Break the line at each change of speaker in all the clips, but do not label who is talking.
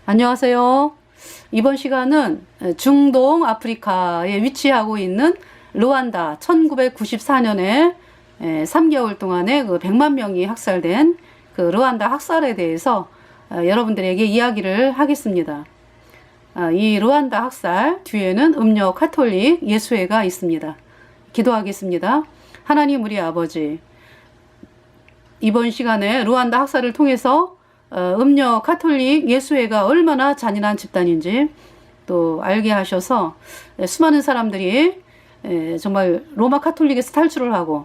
안녕하세요. 이번 시간은 중동 아프리카에 위치하고 있는 르완다 1994년에 3개월 동안에 그 100만 명이 학살된 그 르완다 학살에 대해서 여러분들에게 이야기를 하겠습니다. 이 르완다 학살 뒤에는 음녀 카톨릭 예수회가 있습니다. 기도하겠습니다. 하나님 우리 아버지, 이번 시간에 르완다 학살을 통해서 음녀 카톨릭 예수회가 얼마나 잔인한 집단인지 또 알게 하셔서 수많은 사람들이 정말 로마 카톨릭에서 탈출을 하고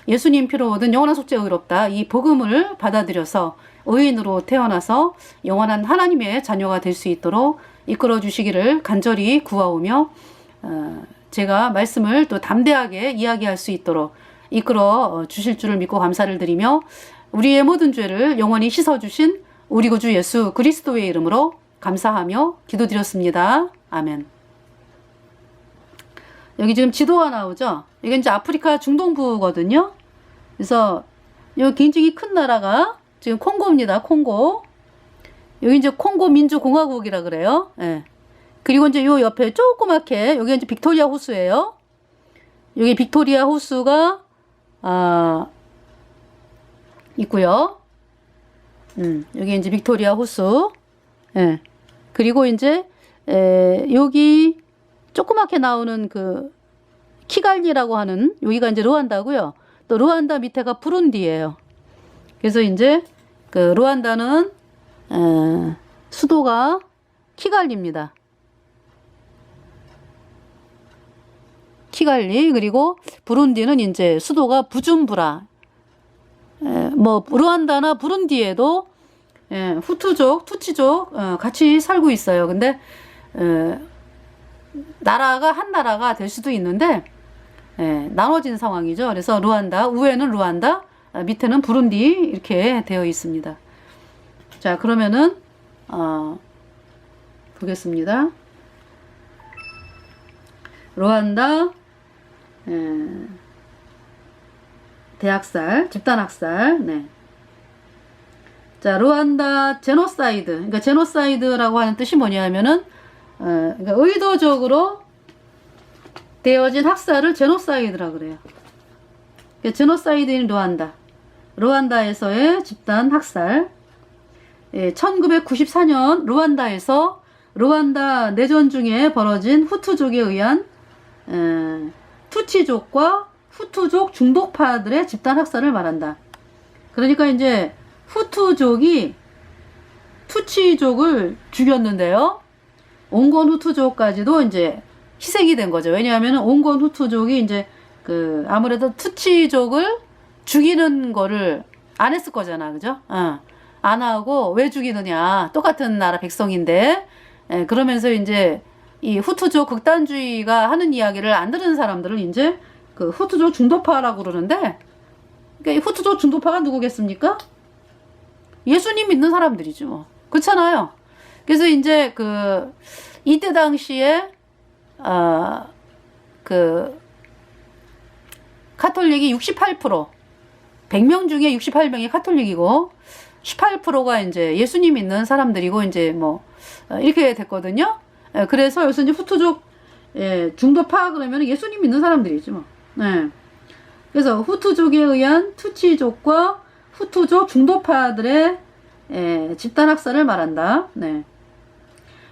예수님 피로 얻은 영원한 속죄 의롭다 이 복음을 받아들여서 의인으로 태어나서 영원한 하나님의 자녀가 될 수 있도록 이끌어 주시기를 간절히 구하오며, 제가 말씀을 또 담대하게 이야기할 수 있도록 이끌어 주실 줄을 믿고 감사를 드리며, 우리의 모든 죄를 영원히 씻어주신 우리 구주 예수 그리스도의 이름으로 감사하며 기도드렸습니다. 아멘. 여기 지금 지도가 나오죠? 이게 이제 아프리카 중동부거든요. 그래서 여기 굉장히 큰 나라가 지금 콩고입니다. 콩고. 여기 이제 콩고 민주공화국이라 그래요. 예. 그리고 이제 요 옆에 조그맣게 여기 이제 빅토리아 호수예요. 여기 빅토리아 호수가 있고요. 여기 이제 빅토리아 호수. 예. 그리고 이제 여기 조그맣게 나오는 그 키갈리라고 하는 여기가 이제 르완다고요. 또 르완다 밑에가 부룬디예요. 그래서 이제 그 르완다는 수도가 키갈리입니다. 키갈리. 그리고 부룬디는 이제 수도가 부줌부라. 뭐 르완다나 부룬디에도 후투족, 투치족 같이 살고 있어요. 근데 나라가 한 나라가 될 수도 있는데 나눠진 상황이죠. 그래서 르완다, 우에는 르완다, 밑에는 부룬디 이렇게 되어 있습니다. 자, 그러면은 보겠습니다. 르완다 대학살, 집단학살. 네. 자, 르완다 제노사이드. 그러니까 제노사이드라고 하는 뜻이 뭐냐면은 그러니까 의도적으로 되어진 학살을 제노사이드라 그래요. 그러니까 제노사이드인 르완다. 르완다에서의 집단 학살. 1994년 르완다에서 르완다 내전 중에 벌어진 후투족에 의한 투치족과 후투족 중독파들의 집단 학살을 말한다. 그러니까 이제 후투족이 투치족을 죽였는데요. 온건 후투족까지도 이제 희생이 된 거죠. 왜냐하면 온건 후투족이 이제 그 아무래도 투치족을 죽이는 거를 안 했을 거잖아. 그죠? 안 하고 왜 죽이느냐. 똑같은 나라 백성인데. 그러면서 이제 이 후투족 극단주의가 하는 이야기를 안 들은 사람들을 이제 그 후투족 중도파라고 그러는데, 그러니까 이 후투족 중도파가 누구겠습니까? 예수님 믿는 사람들이죠. 뭐. 그렇잖아요. 그래서 이제 그 이때 당시에 그 카톨릭이 68%, 100명 중에 68명이 카톨릭이고 18%가 이제 예수님 믿는 사람들이고 이제 뭐 이렇게 됐거든요. 그래서 여기서 이제 후투족 중도파 그러면 예수님 믿는 사람들이지 뭐. 네. 그래서 후투족에 의한 투치족과 후투족 중도파들의 집단 학살을 말한다. 네.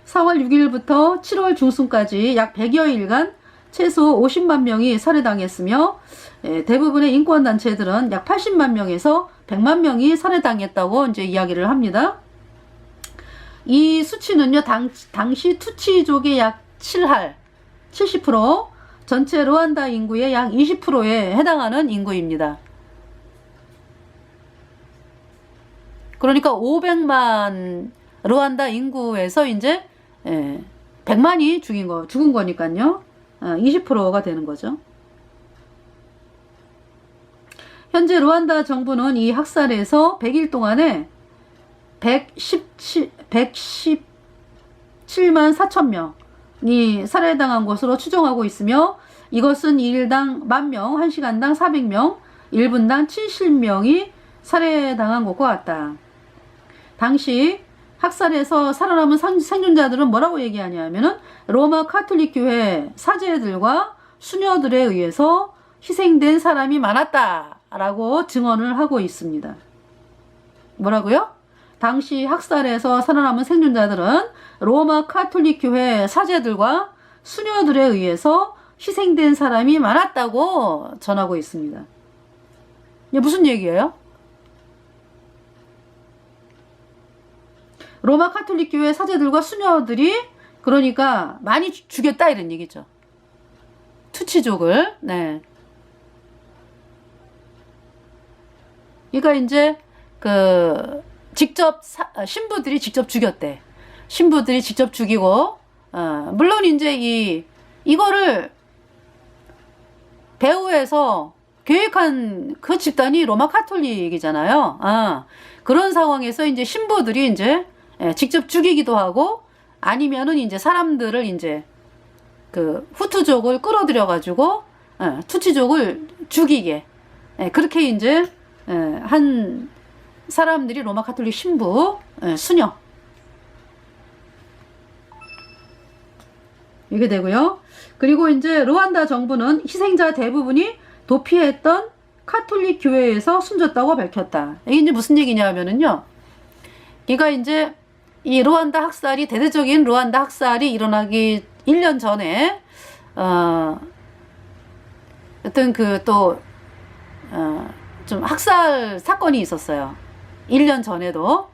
4월 6일부터 7월 중순까지 약 100여일간 최소 50만 명이 살해당했으며 대부분의 인권단체들은 약 80만 명에서 100만 명이 살해당했다고 이제 이야기를 합니다. 이 수치는요, 당시 투치족의 약 7할, 70%, 전체 르완다 인구의 약 20%에 해당하는 인구입니다. 그러니까 500만 르완다 인구에서 이제 100만이 죽은 거니까요. 20%가 되는 거죠. 현재 르완다 정부는 이 학살에서 100일 동안에 117만 4천 명이 살해당한 것으로 추정하고 있으며, 이것은 1일당 10,000명, 1시간당 400명, 1분당 70명이 살해당한 것과 같다. 당시 학살에서 살아남은 생존자들은 뭐라고 얘기하냐면은 로마 카톨릭 교회 사제들과 수녀들에 의해서 희생된 사람이 많았다라고 증언을 하고 있습니다. 뭐라고요? 당시 학살에서 살아남은 생존자들은 로마 카톨릭 교회 사제들과 수녀들에 의해서 희생된 사람이 많았다고 전하고 있습니다. 이게 무슨 얘기예요? 로마 카톨릭 교회 사제들과 수녀들이 그러니까 많이 죽였다 이런 얘기죠. 투치족을. 네. 그러니까 이제 직접 신부들이 직접 죽였대. 신부들이 직접 죽이고 물론 이제 이거를 배후에서 계획한 그 집단이 로마 카톨릭이잖아요. 그런 상황에서 이제 신부들이 이제 직접 죽이기도 하고 아니면은 이제 사람들을 이제 그 후투족을 끌어들여 가지고 투치족을 죽이게 그렇게 이제 한 사람들이 로마 카톨릭 신부 수녀 이게 되고요. 그리고 이제 루안다 정부는 희생자 대부분이 도피했던 카톨릭 교회에서 숨졌다고 밝혔다. 이게 이제 무슨 얘기냐면은요. 그러니까 이제 이 루안다 학살이 대대적인 루안다 학살이 일어나기 1년 전에 어떤 좀 학살 사건이 있었어요. 1년 전에도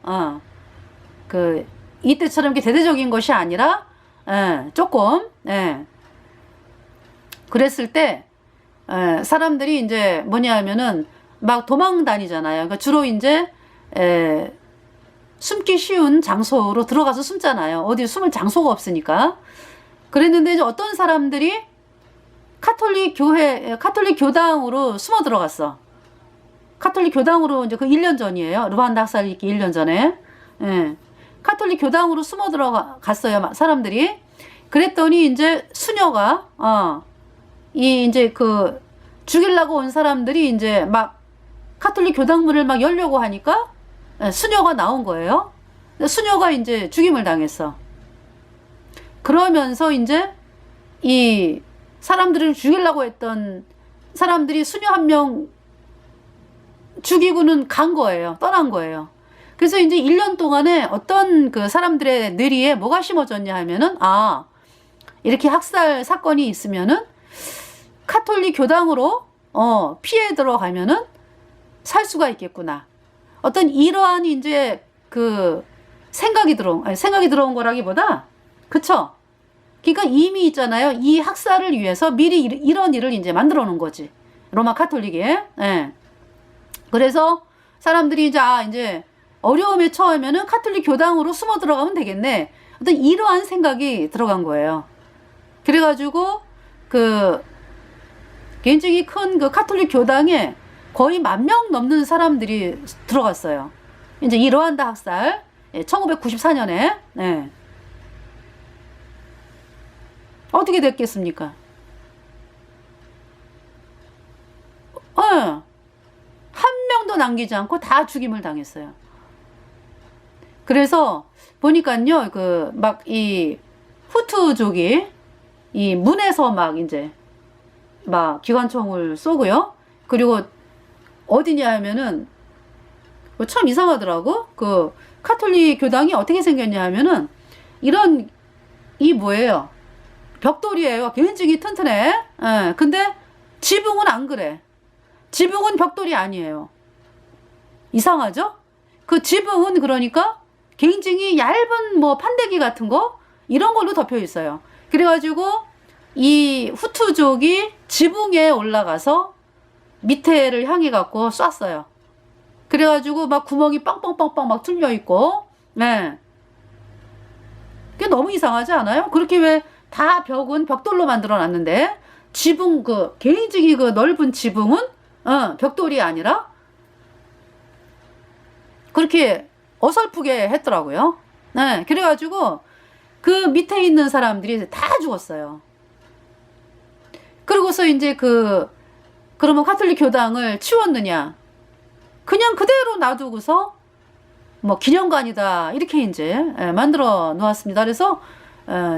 이때처럼 이렇게 대대적인 것이 아니라 조금 그랬을 때 사람들이 이제 뭐냐 하면은 막 도망 다니잖아요. 그러니까 주로 이제 숨기 쉬운 장소로 들어가서 숨잖아요. 어디 숨을 장소가 없으니까. 그랬는데 이제 어떤 사람들이 카톨릭 교당으로 숨어 들어갔어. 카톨릭 교당으로 이제 그 1년 전이에요. 루안다 학살이 있기 1년 전에. 카톨릭 교당으로 숨어 들어갔어요. 사람들이. 그랬더니 이제 수녀가 이제 죽이려고 온 사람들이 이제 막 카톨릭 교당 문을 막 열려고 하니까 수녀가 나온 거예요. 수녀가 이제 죽임을 당했어. 그러면서 이제 이 사람들을 죽이려고 했던 사람들이 수녀 한 명 죽이고는 간 거예요. 떠난 거예요. 그래서 이제 1년 동안에 어떤 그 사람들의 뇌리에 뭐가 심어졌냐 하면은 이렇게 학살 사건이 있으면은 카톨릭 교당으로 피해 들어가면은 살 수가 있겠구나. 어떤 이러한 이제 생각이 들어온 거라기보다 그쵸? 그러니까 이미 있잖아요. 이 학살을 위해서 미리 이런 일을 이제 만들어 놓은 거지. 로마 카톨릭에. 그래서 사람들이 이제 어려움에 처하면은 카톨릭 교당으로 숨어 들어가면 되겠네. 어떤 이러한 생각이 들어간 거예요. 그래가지고 굉장히 큰 카톨릭 교당에 거의 10,000명 넘는 사람들이 들어갔어요. 이제 이 루안다 학살 1994년에 어떻게 됐겠습니까? 한 명도 남기지 않고 다 죽임을 당했어요. 그래서 보니까요, 막 이 후투족이 이 문에서 막 이제 막 기관총을 쏘고요. 그리고 어디냐 하면은 참 이상하더라고. 카톨릭 교당이 어떻게 생겼냐 하면은 뭐예요? 벽돌이에요. 굉장히 튼튼해. 근데 지붕은 안 그래. 지붕은 벽돌이 아니에요. 이상하죠? 그 지붕은 그러니까 굉장히 얇은 판대기 같은 거 이런 걸로 덮여 있어요. 그래가지고 이 후투족이 지붕에 올라가서 밑에를 향해 갖고 쐈어요. 그래가지고 막 구멍이 빵빵빵빵 막 뚫려 있고, 그게 너무 이상하지 않아요? 그렇게 왜 다 벽은 벽돌로 만들어 놨는데 지붕 굉장히 넓은 지붕은 벽돌이 아니라 그렇게 어설프게 했더라고요. 그래가지고 그 밑에 있는 사람들이 다 죽었어요. 그러고서 이제 그러면 카톨릭 교당을 치웠느냐? 그냥 그대로 놔두고서 뭐 기념관이다 이렇게 이제 만들어 놓았습니다. 그래서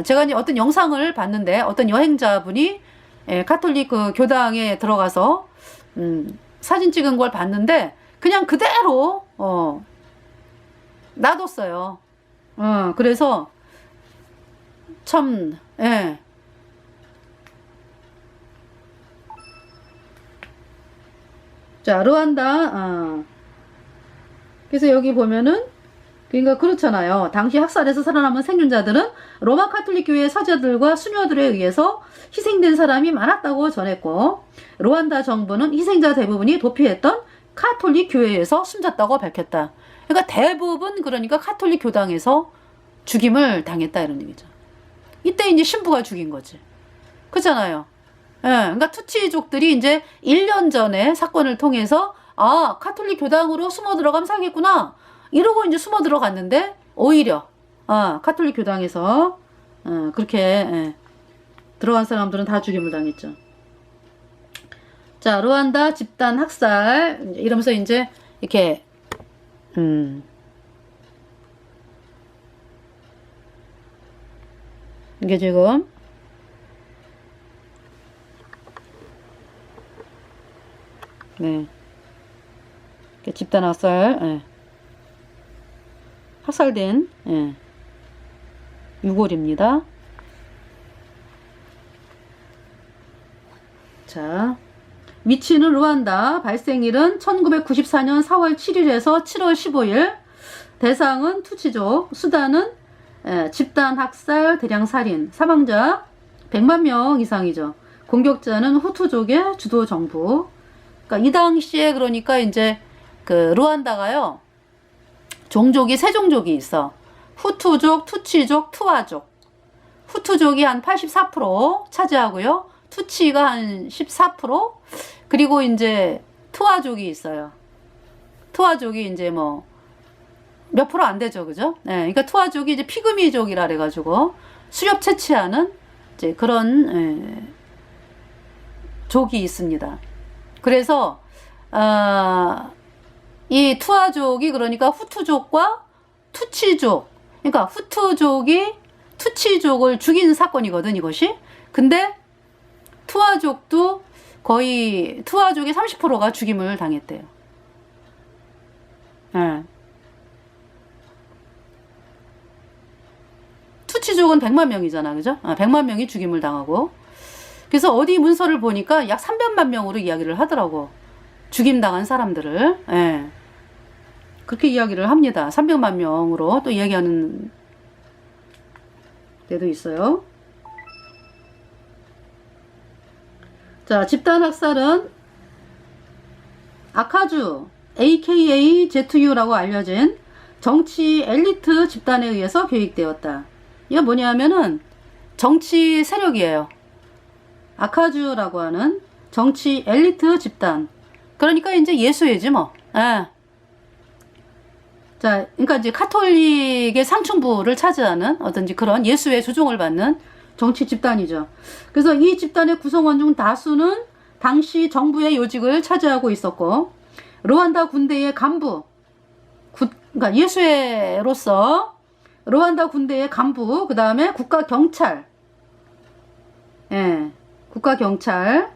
제가 이제 어떤 영상을 봤는데 어떤 여행자분이 가톨릭 그 교당에 들어가서 사진 찍은 걸 봤는데 그냥 그대로 놔뒀어요. 그래서 참 자, 르완다. 그래서 여기 보면은 그러니까 그렇잖아요. 당시 학살에서 살아남은 생존자들은 로마 카톨릭 교회 사제들과 수녀들에 의해서 희생된 사람이 많았다고 전했고, 루안다 정부는 희생자 대부분이 도피했던 카톨릭 교회에서 숨졌다고 밝혔다. 그러니까 대부분 그러니까 카톨릭 교당에서 죽임을 당했다 이런 얘기죠. 이때 이제 신부가 죽인 거지. 그렇잖아요. 그러니까 투치족들이 이제 1년 전에 사건을 통해서 아, 카톨릭 교당으로 숨어 들어가면 살겠구나. 이러고 이제 숨어 들어갔는데 오히려 카톨릭 교당에서 그렇게 들어간 사람들은 다 죽임을 당했죠. 자, 루안다 집단 학살 이러면서 이제 이렇게 이게 지금 집단 학살 학살된 유골입니다. 자, 위치는 루안다. 발생일은 1994년 4월 7일에서 7월 15일. 대상은 투치족. 수단은 집단 학살, 대량 살인. 사망자 100만 명 이상이죠. 공격자는 후투족의 주도 정부. 그러니까 이 당시에 그러니까 이제 그 루안다가요. 종족이 세 종족이 있어. 후투족, 투치족, 투아족. 후투족이 한 84% 차지하고요. 투치가 한 14%. 그리고 이제 투아족이 있어요. 투아족이 이제 뭐 몇 프로 안 되죠, 그죠? 그러니까 투아족이 이제 피그미족이라 그래가지고 수렵 채취하는 이제 그런 족이 있습니다. 그래서 이 투아족이 그러니까 후투족과 투치족, 그러니까 후투족이 투치족을 죽인 사건이거든, 이것이. 근데 투아족도 거의 투아족의 30%가 죽임을 당했대요. 투치족은 100만 명이잖아, 그죠? 100만 명이 죽임을 당하고. 그래서 어디 문서를 보니까 약 300만 명으로 이야기를 하더라고. 죽임당한 사람들을. 그렇게 이야기를 합니다. 300만 명으로 또 이야기하는 데도 있어요. 자, 집단 학살은 아카주 AKA ZU라고 알려진 정치 엘리트 집단에 의해서 계획되었다. 이게 뭐냐면은 정치 세력이에요. 아카주라고 하는 정치 엘리트 집단. 그러니까 이제 예수회지 뭐. 자, 그러니까 이제 카톨릭의 상층부를 차지하는 어떤지 그런 예수의 조종을 받는 정치 집단이죠. 그래서 이 집단의 구성원 중 다수는 당시 정부의 요직을 차지하고 있었고, 루안다 군대의 간부, 그러니까 예수회로서 루안다 군대의 간부, 그 다음에 국가경찰, 국가경찰,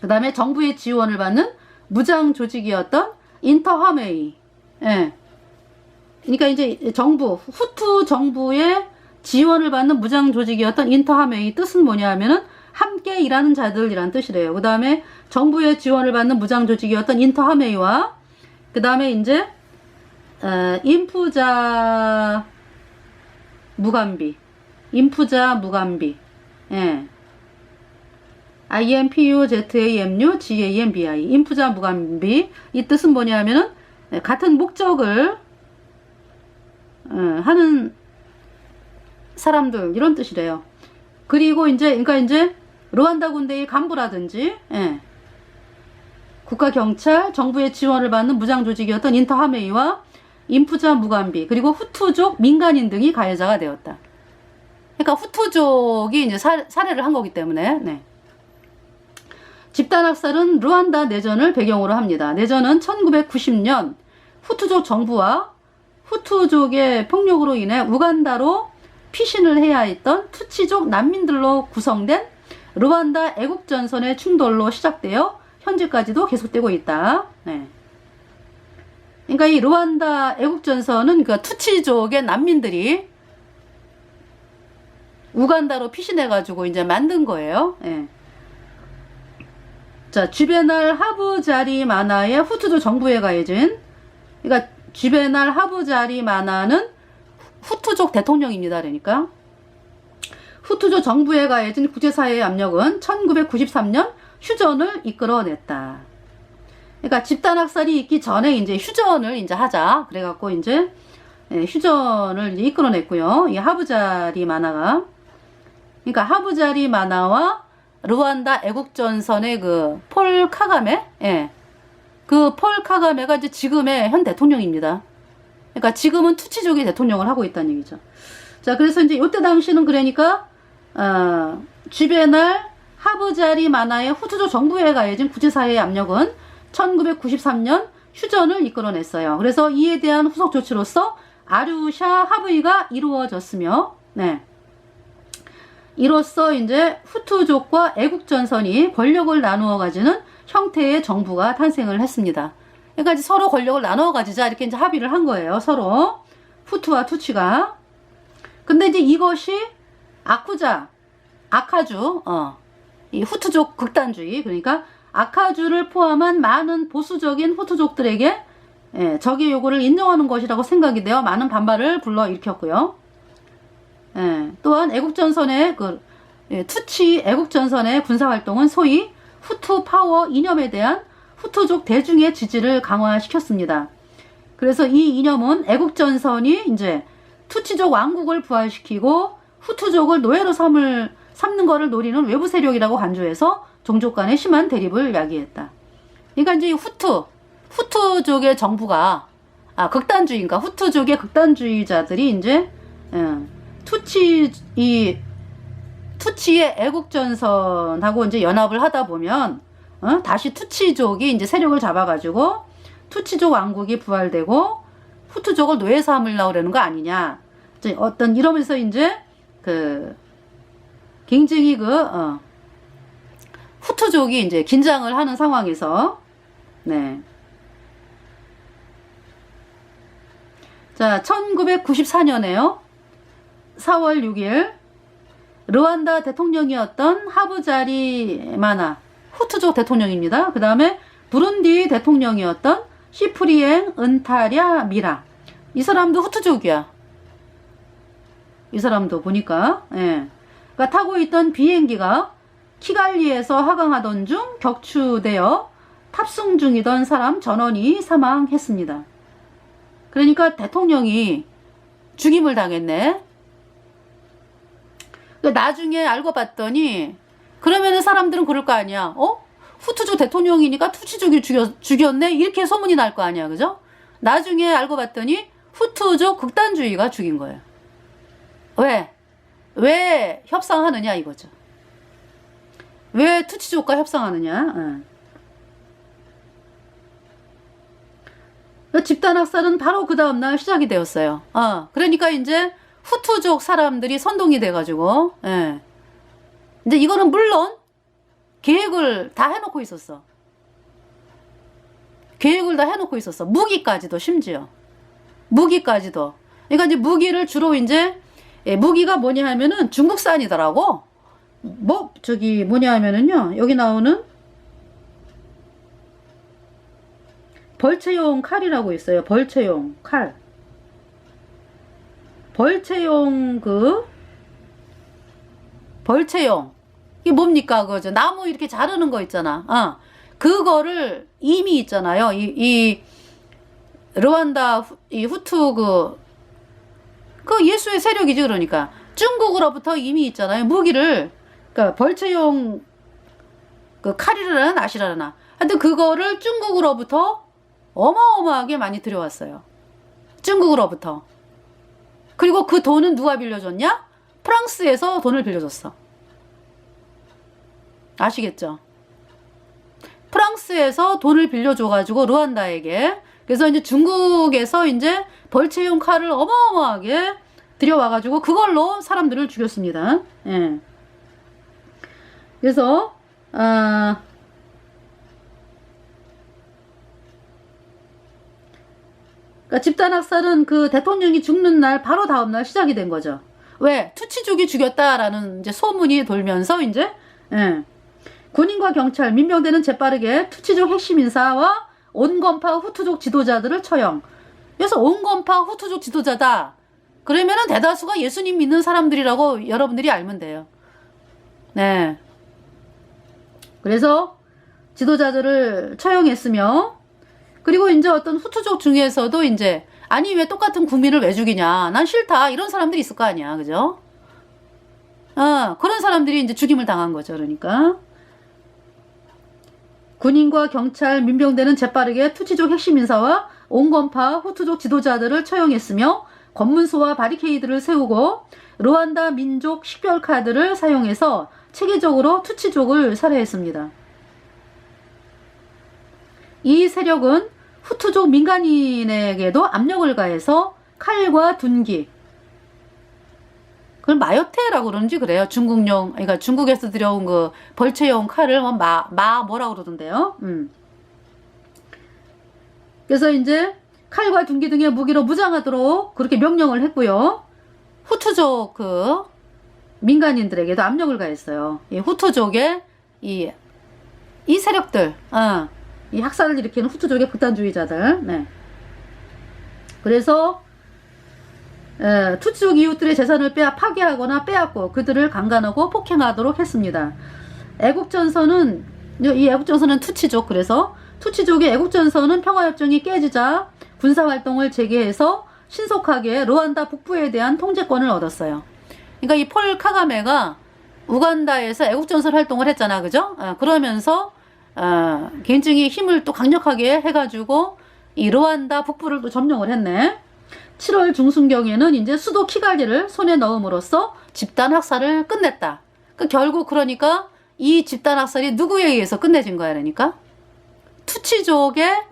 그 다음에 정부의 지원을 받는 무장 조직이었던 인터하메이, 그러니까 이제 정부, 후투 정부의 지원을 받는 무장 조직이었던 인터하메이 뜻은 뭐냐 하면은 함께 일하는 자들이란 뜻이래요. 그 다음에 정부의 지원을 받는 무장 조직이었던 인터하메이와 그 다음에 이제 인푸자 무감비, INPUZAMU GAMBI, 인푸자 무감비. 이 뜻은 뭐냐 하면은 같은 목적을 하는 사람들 이런 뜻이래요. 그리고 이제 그러니까 이제 루안다 군대의 간부라든지 국가경찰, 정부의 지원을 받는 무장 조직이었던 인터하메이와 인푸자 무감비, 그리고 후투족 민간인 등이 가해자가 되었다. 그러니까 후투족이 이제 살해를 한 거기 때문에. 집단 학살은 루안다 내전을 배경으로 합니다. 내전은 1990년 후투족 정부와 후투족의 폭력으로 인해 우간다로 피신을 해야 했던 투치족 난민들로 구성된 루안다 애국전선의 충돌로 시작되어 현재까지도 계속되고 있다. 네. 그러니까 이 루안다 애국전선은 그 투치족의 난민들이 우간다로 피신해가지고 이제 만든 거예요. 네. 자, 주베날 하부자리마나의 후투족 정부에 가해진, 그러니까 주베날 하부자리마나는 후투족 대통령입니다. 그러니까 후투족 정부에 가해진 국제사회의 압력은 1993년 휴전을 이끌어냈다. 그러니까 집단학살이 있기 전에 이제 휴전을 이제 하자. 그래갖고 이제 휴전을 이제 이끌어냈고요. 이 하부자리마나가, 그러니까 하부자리마나와 루안다 애국전선의 그 폴 카가메, 그 폴 카가메가 이제 지금의 현 대통령입니다. 그러니까 지금은 투치족이 대통령을 하고 있다는 얘기죠. 자, 그래서 이제 이때 당시는 그러니까 주베날 하부자리마나의 후투족 정부에 가해진 국제사회의 압력은 1993년 휴전을 이끌어냈어요. 그래서 이에 대한 후속 조치로서 아류샤 합의가 이루어졌으며, 네. 이로써 이제 후투족과 애국전선이 권력을 나누어 가지는 형태의 정부가 탄생을 했습니다. 그러니까 이제 서로 권력을 나누어 가지자 이렇게 이제 합의를 한 거예요. 서로 후투와 투치가. 근데 이제 이것이 아카주, 이 후투족 극단주의, 그러니까 아카주를 포함한 많은 보수적인 후투족들에게 적의 요구를 인정하는 것이라고 생각이 되어 많은 반발을 불러일으켰고요. 또한 애국전선의 투치 애국전선의 군사활동은 소위 후투 파워 이념에 대한 후투족 대중의 지지를 강화시켰습니다. 그래서 이 이념은 애국전선이 이제 투치족 왕국을 부활시키고 후투족을 노예로 삼는 것을 노리는 외부 세력이라고 간주해서 종족 간의 심한 대립을 야기했다. 그러니까 이제 후투족의 정부가, 극단주의인가, 후투족의 극단주의자들이 이제, 투치의 애국전선하고 이제 연합을 하다 보면, 다시 투치족이 이제 세력을 잡아가지고, 투치족 왕국이 부활되고, 후투족을 노예 삼으려고 그러는 거 아니냐. 이러면서 이제, 굉장히 후투족이 이제 긴장을 하는 상황에서, 네. 자, 1994년에요. 4월 6일, 루안다 대통령이었던 하부자리마나, 후투족 대통령입니다. 그 다음에 부룬디 대통령이었던 시프리엥 은타랴 미라. 이 사람도 후투족이야. 이 사람도 보니까, 그러니까 타고 있던 비행기가 키갈리에서 하강하던 중 격추되어 탑승 중이던 사람 전원이 사망했습니다. 그러니까 대통령이 죽임을 당했네. 나중에 알고 봤더니 그러면은 사람들은 그럴 거 아니야. 후투족 대통령이니까 투치족이 죽였네? 이렇게 소문이 날 거 아니야. 그죠? 나중에 알고 봤더니 후투족 극단주의가 죽인 거예요. 왜 협상하느냐 이거죠. 왜 투치족과 협상하느냐. 집단학살은 바로 그 다음날 시작이 되었어요. 그러니까 이제 후투족 사람들이 선동이 돼가지고, 이제 이거는 물론 계획을 다 해놓고 있었어. 계획을 다 해놓고 있었어. 무기까지도 심지어. 무기까지도. 그러니까 이제 무기를 주로 이제, 무기가 뭐냐 하면은 중국산이더라고. 뭐냐 하면은요, 여기 나오는 벌채용 칼이라고 있어요. 벌채용 칼. 벌채용 벌채용. 이게 뭡니까? 그죠? 나무 이렇게 자르는 거 있잖아. 그거를 이미 있잖아요. 이 르완다, 이 후투 그 예수의 세력이지, 그러니까. 중국으로부터 이미 있잖아요. 무기를. 그러니까 벌채용 칼이라나 낫이라나. 하여튼 그거를 중국으로부터 어마어마하게 많이 들여왔어요. 중국으로부터. 그리고 그 돈은 누가 빌려줬냐? 프랑스에서 돈을 빌려줬어. 아시겠죠? 프랑스에서 돈을 빌려줘가지고 루안다에게 그래서 이제 중국에서 이제 벌채용 칼을 어마어마하게 들여와가지고 그걸로 사람들을 죽였습니다. 예. 그래서 그러니까 집단학살은 그 대통령이 죽는 날 바로 다음날 시작이 된 거죠. 왜? 투치족이 죽였다라는 이제 소문이 돌면서 이제 예. 군인과 경찰, 민병대는 재빠르게 투치족 핵심 인사와 온건파 후투족 지도자들을 처형. 그래서 온건파 후투족 지도자다. 그러면은 대다수가 예수님 믿는 사람들이라고 여러분들이 알면 돼요. 네. 그래서 지도자들을 처형했으며, 그리고 이제 어떤 후투족 중에서도 이제, 아니, 왜 똑같은 국민을 왜 죽이냐. 난 싫다. 이런 사람들이 있을 거 아니야. 그죠? 그런 사람들이 이제 죽임을 당한 거죠. 그러니까. 군인과 경찰, 민병대는 재빠르게 투치족 핵심 인사와 온건파 후투족 지도자들을 처형했으며 검문소와 바리케이드를 세우고 루안다 민족 식별카드를 사용해서 체계적으로 투치족을 살해했습니다. 이 세력은 후투족 민간인에게도 압력을 가해서 칼과 둔기, 그걸 마요테라고 그러는지 그래요. 중국용, 그러니까 중국에서 들여온 그 벌채용 칼을 뭐라고 그러던데요. 그래서 이제 칼과 둔기 등의 무기로 무장하도록 그렇게 명령을 했고요. 후투족 그 민간인들에게도 압력을 가했어요. 이 후투족의 이 세력들, 이 학살을 일으키는 후투족의 극단주의자들. 네. 그래서 투치족 이웃들의 재산을 파괴하거나 빼앗고 그들을 강간하고 폭행하도록 했습니다. 애국전선은, 이 애국전선은 투치족, 그래서 투치족의 애국전선은 평화협정이 깨지자 군사활동을 재개해서 신속하게 루안다 북부에 대한 통제권을 얻었어요. 그러니까 이 폴 카가메가 우간다에서 애국전선 활동을 했잖아. 그죠? 그러면서 개인적인 힘을 또 강력하게 해가지고 이 루안다 북부를 또 점령을 했네. 7월 중순경에는 이제 수도 키갈리를 손에 넣음으로써 집단 학살을 끝냈다. 결국 그러니까 이 집단 학살이 누구에 의해서 끝내진 거야. 그러니까 투치족의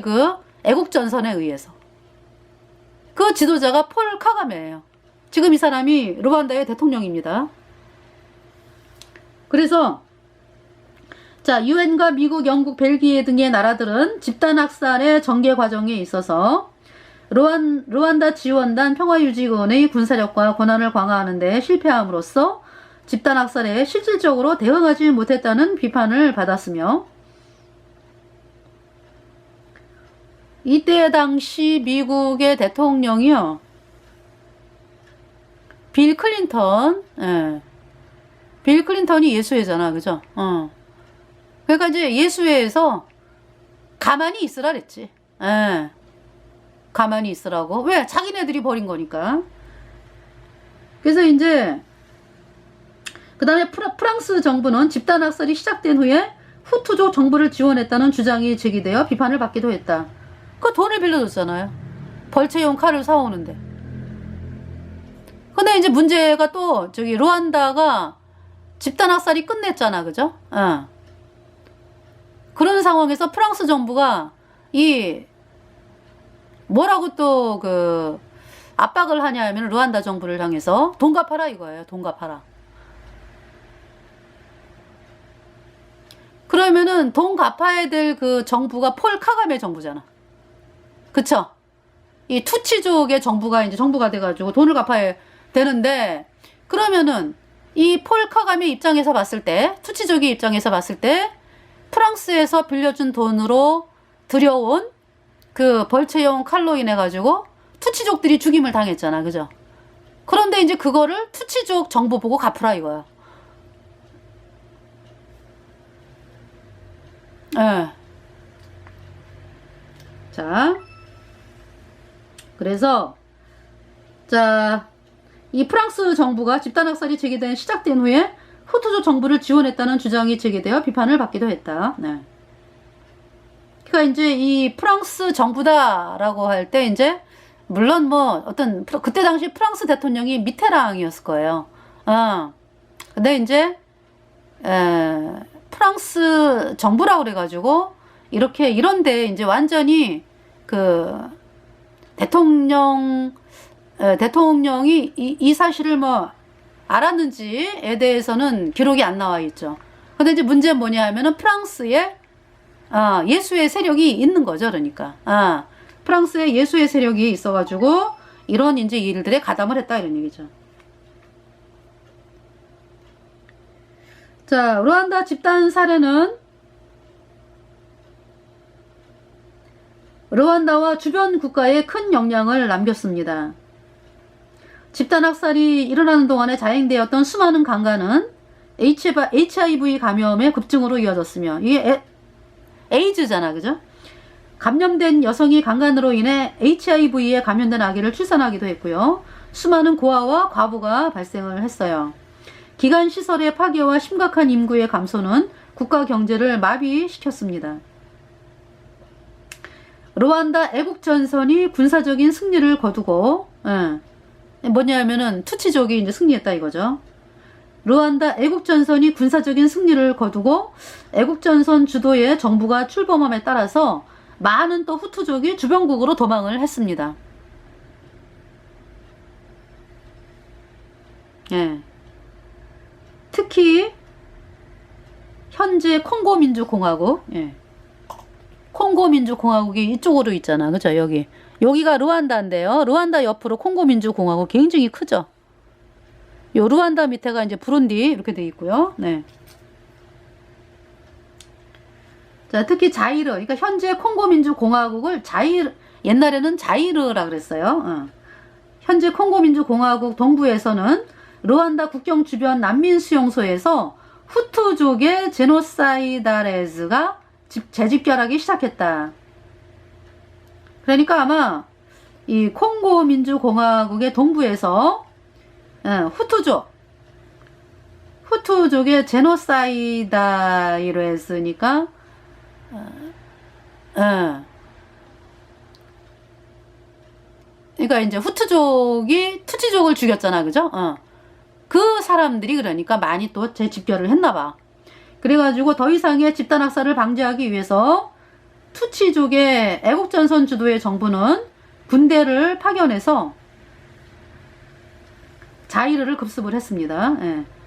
그 애국전선에 의해서. 그 지도자가 폴 카가메예요. 지금 이 사람이 루안다의 대통령입니다. 그래서 자, 유엔과 미국, 영국, 벨기에 등의 나라들은 집단학살의 전개 과정에 있어서 루안다 지원단 평화유지군의 군사력과 권한을 강화하는 데 실패함으로써 집단학살에 실질적으로 대응하지 못했다는 비판을 받았으며, 이때 당시 미국의 대통령이요, 빌 클린턴, 빌 클린턴이 예수회잖아. 그죠? 그러니까 이제 예수회에서 가만히 있으라 그랬지. 가만히 있으라고. 왜? 자기네들이 버린 거니까. 그래서 이제 그 다음에 프랑스 정부는 집단학살이 시작된 후에 후투족 정부를 지원했다는 주장이 제기되어 비판을 받기도 했다. 그 돈을 빌려줬잖아요. 벌채용 칼을 사오는데. 근데 이제 문제가 또 저기 루안다가 집단학살이 끝냈잖아. 그죠? 그런 상황에서 프랑스 정부가 뭐라고 또 그 압박을 하냐 하면 루안다 정부를 향해서 돈 갚아라 이거예요. 돈 갚아라. 그러면은 돈 갚아야 될 그 정부가 폴 카가메 정부잖아. 그쵸? 이 투치족의 정부가 이제 정부가 돼가지고 돈을 갚아야 되는데, 그러면은 이 폴 카가메 입장에서 봤을 때, 투치족의 입장에서 봤을 때 프랑스에서 빌려준 돈으로 들여온 그 벌채용 칼로 인해 가지고 투치족들이 죽임을 당했잖아. 그죠? 그런데 이제 그거를 투치족 정부 보고 갚으라 이거야. 자, 그래서 자, 이 프랑스 정부가 집단학살이 시작된 후에 후투족 정부를 지원했다는 주장이 제기되어 비판을 받기도 했다. 네. 그러니까 이제 이 프랑스 정부다라고 할 때 이제 물론 뭐 어떤 그때 당시 프랑스 대통령이 미테랑이었을 거예요. 근데 이제 프랑스 정부라고 그래가지고 이런데 이제 완전히 그 대통령이 이 사실을 뭐 알았는지에 대해서는 기록이 안 나와 있죠. 근데 이제 문제는 뭐냐 하면은 프랑스에 예수의 세력이 있는 거죠. 그러니까 프랑스에 예수의 세력이 있어가지고 이런 이제 일들에 가담을 했다 이런 얘기죠. 자, 루안다 집단 사례는 루안다와 주변 국가에 큰 영향을 남겼습니다. 집단 학살이 일어나는 동안에 자행되었던 수많은 강간은 HIV 감염의 급증으로 이어졌으며, 이게 에이즈잖아, 그죠? 감염된 여성이 강간으로 인해 HIV에 감염된 아기를 출산하기도 했고요. 수많은 고아와 과부가 발생을 했어요. 기간시설의 파괴와 심각한 인구의 감소는 국가 경제를 마비시켰습니다. 루안다 애국전선이 군사적인 승리를 거두고, 뭐냐면은 투치족이 이제 승리했다 이거죠. 루안다 애국전선이 군사적인 승리를 거두고 애국전선 주도의 정부가 출범함에 따라서 많은 또 후투족이 주변국으로 도망을 했습니다. 특히 현재 콩고민주공화국, 콩고민주공화국이 이쪽으로 있잖아, 그죠? 여기가 루안다인데요. 루안다 옆으로 콩고민주공화국 굉장히 크죠. 요 루안다 밑에가 이제 부룬디 이렇게 돼 있고요. 네. 자, 특히 자이르, 그러니까 현재 콩고민주공화국을 옛날에는 자이르라 그랬어요. 현재 콩고민주공화국 동부에서는 루안다 국경 주변 난민 수용소에서 후투족의 제노사이다레즈가 재집결하기 시작했다. 그러니까 아마 이 콩고 민주공화국의 동부에서 후투족의 제노사이다이로 했으니까 그러니까 이제 후투족이 투치족을 죽였잖아, 그죠? 그 사람들이 그러니까 많이 또 재집결을 했나봐. 그래가지고 더 이상의 집단 학살을 방지하기 위해서 투치족의 애국전선 주도의 정부는 군대를 파견해서 자이르를 급습을 했습니다.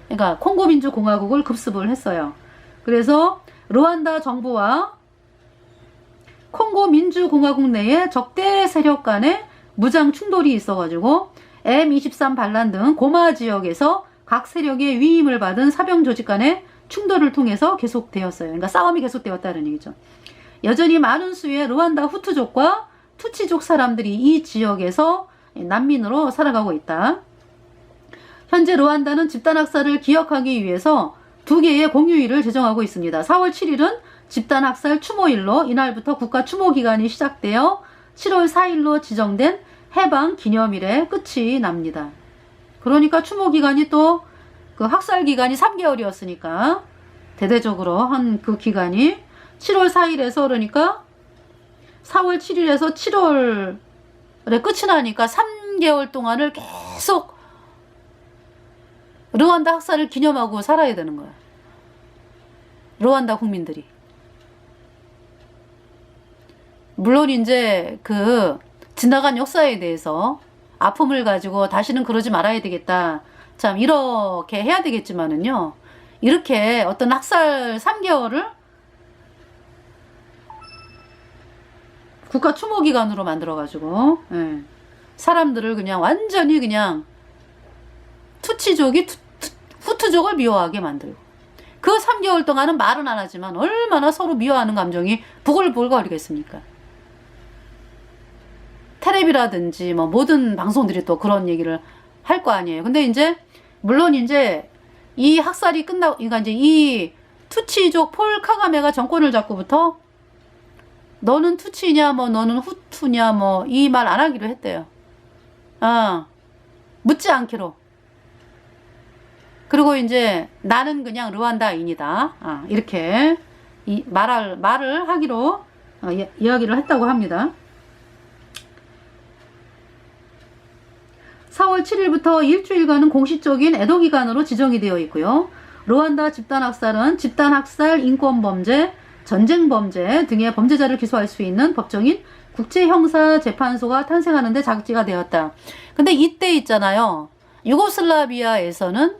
그러니까 콩고민주공화국을 급습을 했어요. 그래서 루안다 정부와 콩고민주공화국 내에 적대 세력 간의 무장 충돌이 있어가지고 M23 반란 등 고마 지역에서 각 세력의 위임을 받은 사병 조직 간의 충돌을 통해서 계속되었어요. 그러니까 싸움이 계속되었다는 얘기죠. 여전히 많은 수의 루안다 후투족과 투치족 사람들이 이 지역에서 난민으로 살아가고 있다. 현재 루안다는 집단학살을 기억하기 위해서 2개의 공휴일을 제정하고 있습니다. 4월 7일은 집단학살 추모일로 이날부터 국가 추모기간이 시작되어 7월 4일로 지정된 해방 기념일에 끝이 납니다. 그러니까 추모기간이 또 그 학살 기간이 3개월이었으니까 대대적으로 한 그 기간이 7월 4일에서 그러니까 4월 7일에서 7월에 끝이 나니까 3개월 동안을 계속 루안다 학살을 기념하고 살아야 되는 거야. 루안다 국민들이. 물론 이제 그 지나간 역사에 대해서 아픔을 가지고 다시는 그러지 말아야 되겠다. 참 이렇게 해야 되겠지만은요. 이렇게 어떤 학살 3개월을 국가 추모기간으로 만들어가지고 사람들을 그냥 완전히 그냥 투치족이 후투족을 미워하게 만들고 그 3개월 동안은 말은 안 하지만 얼마나 서로 미워하는 감정이 부글부글거리겠습니까? 텔레비라든지 뭐 모든 방송들이 또 그런 얘기를 할 거 아니에요. 근데 이제 물론 이제 이 학살이 끝나고 그러니까 이제 이 투치족 폴 카가메가 정권을 잡고부터 너는 투치냐 뭐 너는 후투냐 뭐 이 말 안 하기로 했대요. 묻지 않기로. 그리고 이제 나는 그냥 루안다인이다. 이렇게 말을 하기로 이야기를 했다고 합니다. 4월 7일부터 일주일간은 공식적인 애도기간으로 지정이 되어 있고요. 루안다 집단학살은 집단학살, 인권범죄, 전쟁 범죄 등의 범죄자를 기소할 수 있는 법정인 국제형사재판소가 탄생하는 데 자극지가 되었다. 근데 이때 있잖아요. 유고슬라비아에서는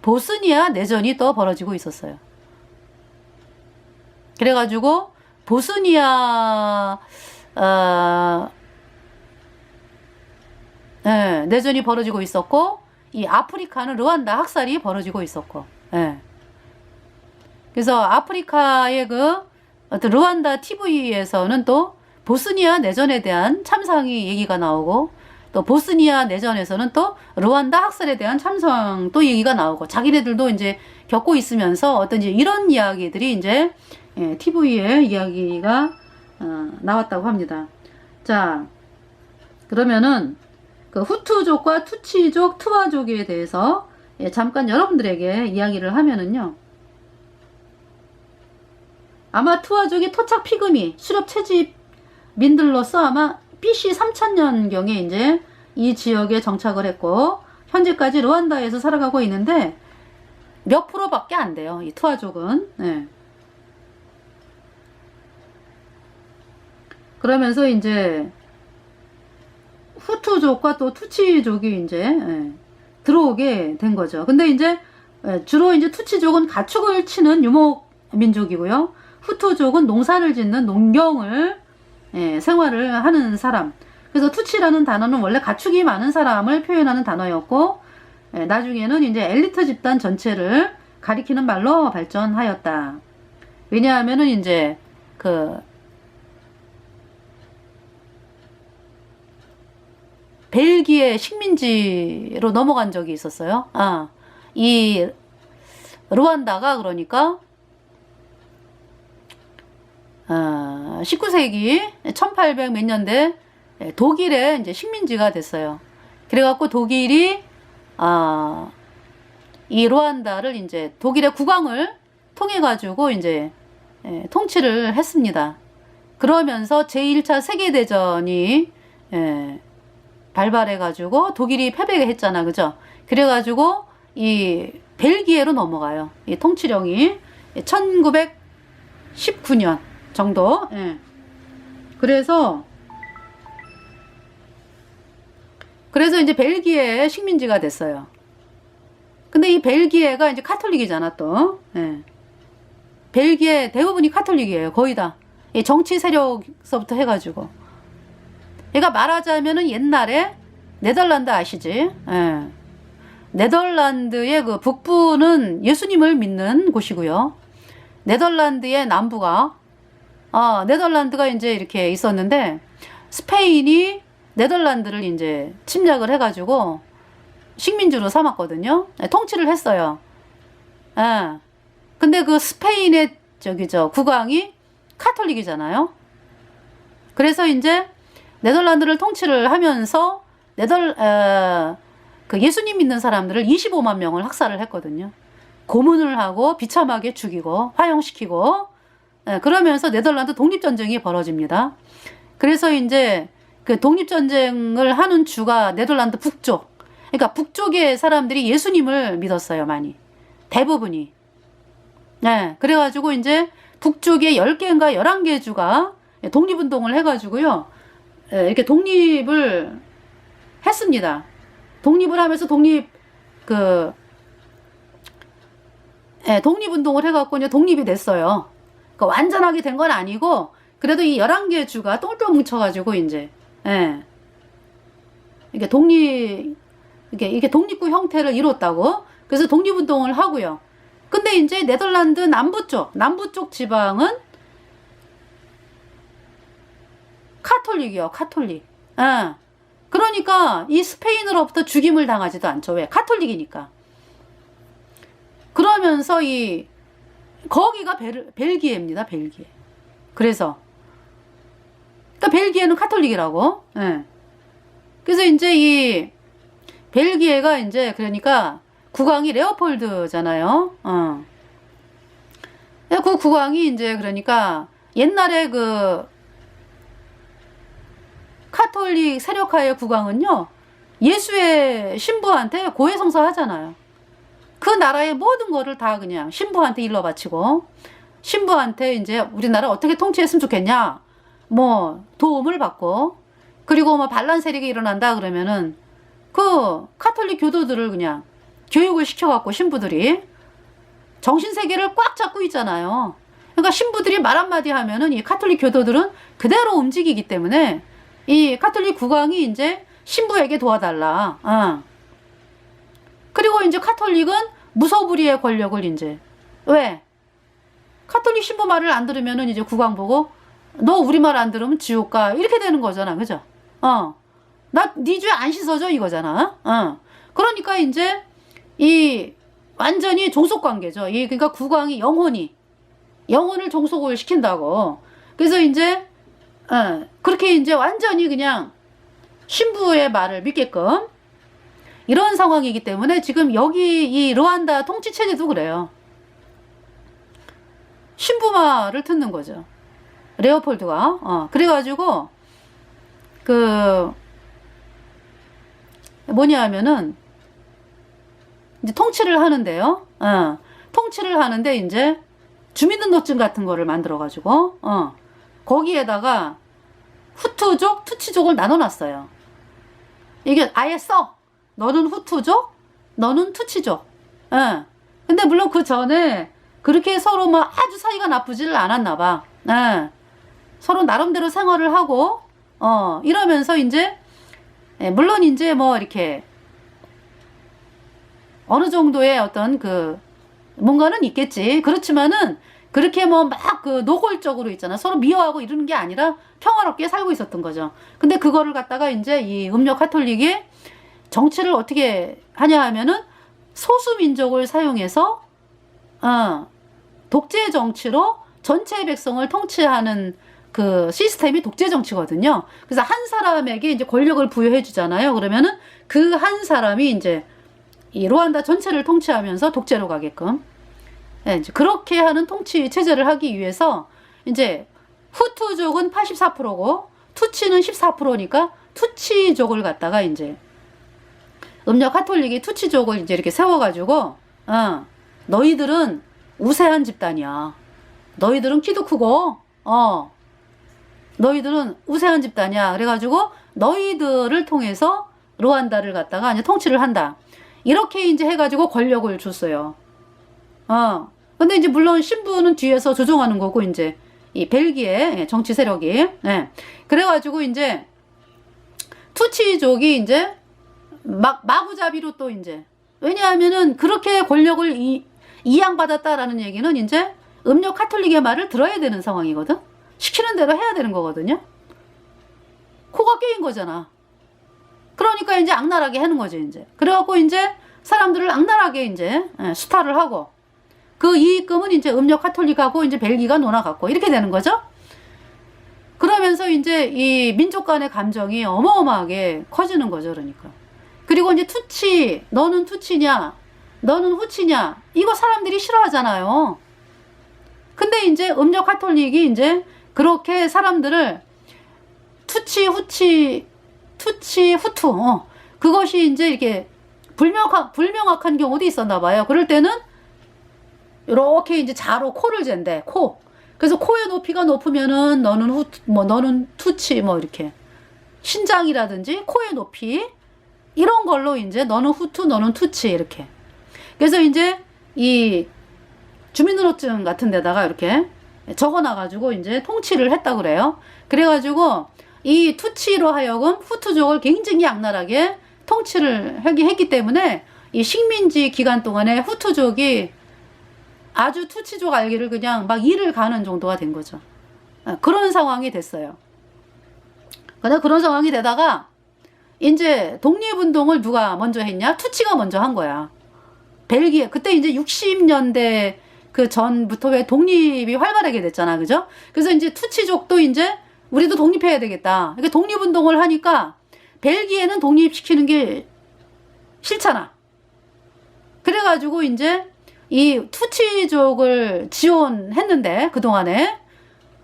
보스니아 내전이 또 벌어지고 있었어요. 그래가지고 보스니아 내전이 벌어지고 있었고, 이 아프리카는 르완다 학살이 벌어지고 있었고, 그래서 아프리카의 그 어떤 르완다 TV에서는 또 보스니아 내전에 대한 참상이 얘기가 나오고, 또 보스니아 내전에서는 또 르완다 학살에 대한 참상 또 얘기가 나오고, 자기네들도 이제 겪고 있으면서 어떤 이제 이런 이야기들이 이제 TV에 이야기가 나왔다고 합니다. 자, 그러면은 그 후투족과 투치족, 트와족에 대해서 잠깐 여러분들에게 이야기를 하면은요. 아마 트와족이 토착 피그미, 수렵 채집민들로서 아마 BC 3000년경에 이제 이 지역에 정착을 했고, 현재까지 르완다에서 살아가고 있는데 몇 프로밖에 안 돼요. 이 트와족은. 그러면서 이제 후투족과 또 투치족이 이제 들어오게 된 거죠. 근데 이제 주로 이제 투치족은 가축을 치는 유목 민족이고요. 후투족은 농사를 짓는 농경을 생활을 하는 사람. 그래서 투치라는 단어는 원래 가축이 많은 사람을 표현하는 단어였고, 나중에는 이제 엘리트 집단 전체를 가리키는 말로 발전하였다. 왜냐하면은 이제 그 벨기에 식민지로 넘어간 적이 있었어요. 이 르완다가 그러니까 19세기 1800 몇 년대 독일의 이제 식민지가 됐어요. 그래갖고 독일이 이 르완다를 이제 독일의 국왕을 통해 가지고 이제 통치를 했습니다. 그러면서 제1차 세계대전이 발발해 가지고 독일이 패배했잖아, 그죠? 그래 가지고 이 벨기에로 넘어가요. 이 통치령이 1919년 정도. 그래서 이제 벨기에 식민지가 됐어요. 근데 이 벨기에가 이제 카톨릭이잖아, 또. 벨기에 대부분이 카톨릭이에요. 거의 다. 이 정치 세력서부터 해가지고. 그러니까 말하자면은 옛날에 네덜란드 아시지? 네덜란드의 그 북부는 예수님을 믿는 곳이고요. 네덜란드의 남부가, 네덜란드가 이제 이렇게 있었는데, 스페인이 네덜란드를 이제 침략을 해가지고 식민지로 삼았거든요. 통치를 했어요. 근데 그 스페인의 국왕이 카톨릭이잖아요. 그래서 이제 네덜란드를 통치를 하면서 그 예수님 믿는 사람들을 25만 명을 학살을 했거든요. 고문을 하고 비참하게 죽이고 화형시키고, 그러면서 네덜란드 독립전쟁이 벌어집니다. 그래서 이제 그 독립전쟁을 하는 주가 네덜란드 북쪽. 그러니까 북쪽의 사람들이 예수님을 믿었어요, 많이. 대부분이. 그래가지고 이제 북쪽에 10개인가 11개 주가 독립운동을 해가지고요. 이렇게 독립을 했습니다. 독립을 하면서 독립운동을 해갖고 이제 독립이 됐어요. 그러니까 완전하게 된 건 아니고, 그래도 이 11개 주가 똘똘 뭉쳐가지고 이제, 이게 독립국 형태를 이뤘다고. 그래서 독립운동을 하고요. 근데 이제 네덜란드 남부 쪽 지방은 카톨릭이요, 카톨릭. 그러니까 이 스페인으로부터 죽임을 당하지도 않죠. 왜? 카톨릭이니까. 그러면서 거기가 벨기에입니다, 벨기에. 그래서 그러니까 벨기에는 카톨릭이라고. 그래서 이제 이 벨기에가 이제 그러니까 국왕이 레오폴드잖아요. 그 국왕이 이제 그러니까 옛날에 그 카톨릭 세력화의 국왕은요, 예수의 신부한테 고해성사 하잖아요. 그 나라의 모든 거를 다 그냥 신부한테 일러 바치고, 신부한테 이제 우리나라 어떻게 통치했으면 좋겠냐, 뭐 도움을 받고, 그리고 뭐 반란 세력이 일어난다 그러면은 그 카톨릭 교도들을 그냥 교육을 시켜갖고 신부들이 정신세계를 꽉 잡고 있잖아요. 그러니까 신부들이 말 한마디 하면은 이 카톨릭 교도들은 그대로 움직이기 때문에 이 카톨릭 국왕이 이제 신부에게 도와달라. 그리고 이제 카톨릭은 무소불위의 권력을 이제, 왜? 카톨릭 신부 말을 안 들으면은 이제 국왕 보고 너 우리 말 안 들으면 지옥 가, 이렇게 되는 거잖아. 그죠? 나 네 죄 안 씻어줘 이거잖아. 그러니까 이제 이 완전히 종속 관계죠. 이 그러니까 국왕이 영혼을 종속을 시킨다고. 그래서 이제 그렇게 이제 완전히 그냥 신부의 말을 믿게끔 이런 상황이기 때문에 지금 여기 이 르완다 통치 체제도 그래요. 신부 말을 듣는 거죠. 레오폴드가. 그래가지고 그 뭐냐 하면은 이제 통치를 하는데요. 통치를 하는데 이제 주민등록증 같은 거를 만들어가지고 거기에다가 후투족, 투치족을 나눠놨어요. 이게 아예 써. 너는 후투족, 너는 투치족. 근데 물론 그 전에 그렇게 서로 뭐 아주 사이가 나쁘지를 않았나 봐. 서로 나름대로 생활을 하고 이러면서 이제 물론 이제 뭐 이렇게 어느 정도의 어떤 그 뭔가는 있겠지. 그렇지만은 그렇게 뭐 막 그 노골적으로 있잖아. 서로 미워하고 이러는 게 아니라 평화롭게 살고 있었던 거죠. 근데 그거를 갖다가 이제 이 음력 카톨릭이 정치를 어떻게 하냐 하면은 소수 민족을 사용해서 독재 정치로 전체 백성을 통치하는 그 시스템이 독재 정치거든요. 그래서 한 사람에게 이제 권력을 부여해 주잖아요. 그러면은 그 한 사람이 이제 이 루안다 전체를 통치하면서 독재로 가게끔, 이제 그렇게 하는 통치 체제를 하기 위해서 이제 후투족은 84%고 투치는 14%니까 투치족을 갖다가 이제 음력 카톨릭이 투치족을 이제 이렇게 세워가지고 너희들은 우세한 집단이야. 너희들은 키도 크고 너희들은 우세한 집단이야. 그래가지고 너희들을 통해서 루안다를 갖다가 이제 통치를 한다. 이렇게 이제 해가지고 권력을 줬어요. 근데 이제 물론 신부는 뒤에서 조종하는 거고, 이제 이 벨기에 정치 세력이. 그래가지고 이제 투치족이 이제 마구잡이로 또 이제, 왜냐하면은 그렇게 권력을 이양받았다라는 얘기는 이제 음력 카톨릭의 말을 들어야 되는 상황이거든. 시키는 대로 해야 되는 거거든요. 코가 깨인 거잖아. 그러니까 이제 악랄하게 하는 거죠, 이제. 그래갖고 이제 사람들을 악랄하게 이제 수탈을 하고, 그 이익금은 이제 음력 카톨릭하고 이제 벨기가 논아갖고 이렇게 되는 거죠. 그러면서 이제 이 민족 간의 감정이 어마어마하게 커지는 거죠, 그러니까. 그리고 이제 투치, 너는 투치냐, 너는 후치냐, 이거 사람들이 싫어하잖아요. 근데 이제 음력 카톨릭이 이제 그렇게 사람들을 투치, 후투, 그것이 이제 이렇게 불명확한 경우도 있었나 봐요. 그럴 때는 이렇게 이제 자로 코를 잰대, 코. 그래서 코의 높이가 높으면은 너는 투치, 뭐 이렇게. 신장이라든지 코의 높이, 이런 걸로 이제 너는 후투, 너는 투치, 이렇게. 그래서 이제 이 주민등록증 같은 데다가 이렇게 적어놔가지고 이제 통치를 했다 그래요. 그래가지고 이 투치로 하여금 후투족을 굉장히 악랄하게 통치를 했기 때문에 이 식민지 기간 동안에 후투족이 아주 투치족 알기를 그냥 막 이를 가는 정도가 된 거죠. 그런 상황이 됐어요. 근데 그런 상황이 되다가 이제 독립운동을 누가 먼저 했냐? 투치가 먼저 한 거야. 벨기에. 그때 이제 60년대 그 전부터 왜 독립이 활발하게 됐잖아. 그죠? 그래서 이제 투치족도 이제 우리도 독립해야 되겠다. 그러니까 독립운동을 하니까 벨기에는 독립시키는 게 싫잖아. 그래가지고 이제 이 투치족을 지원했는데 그동안에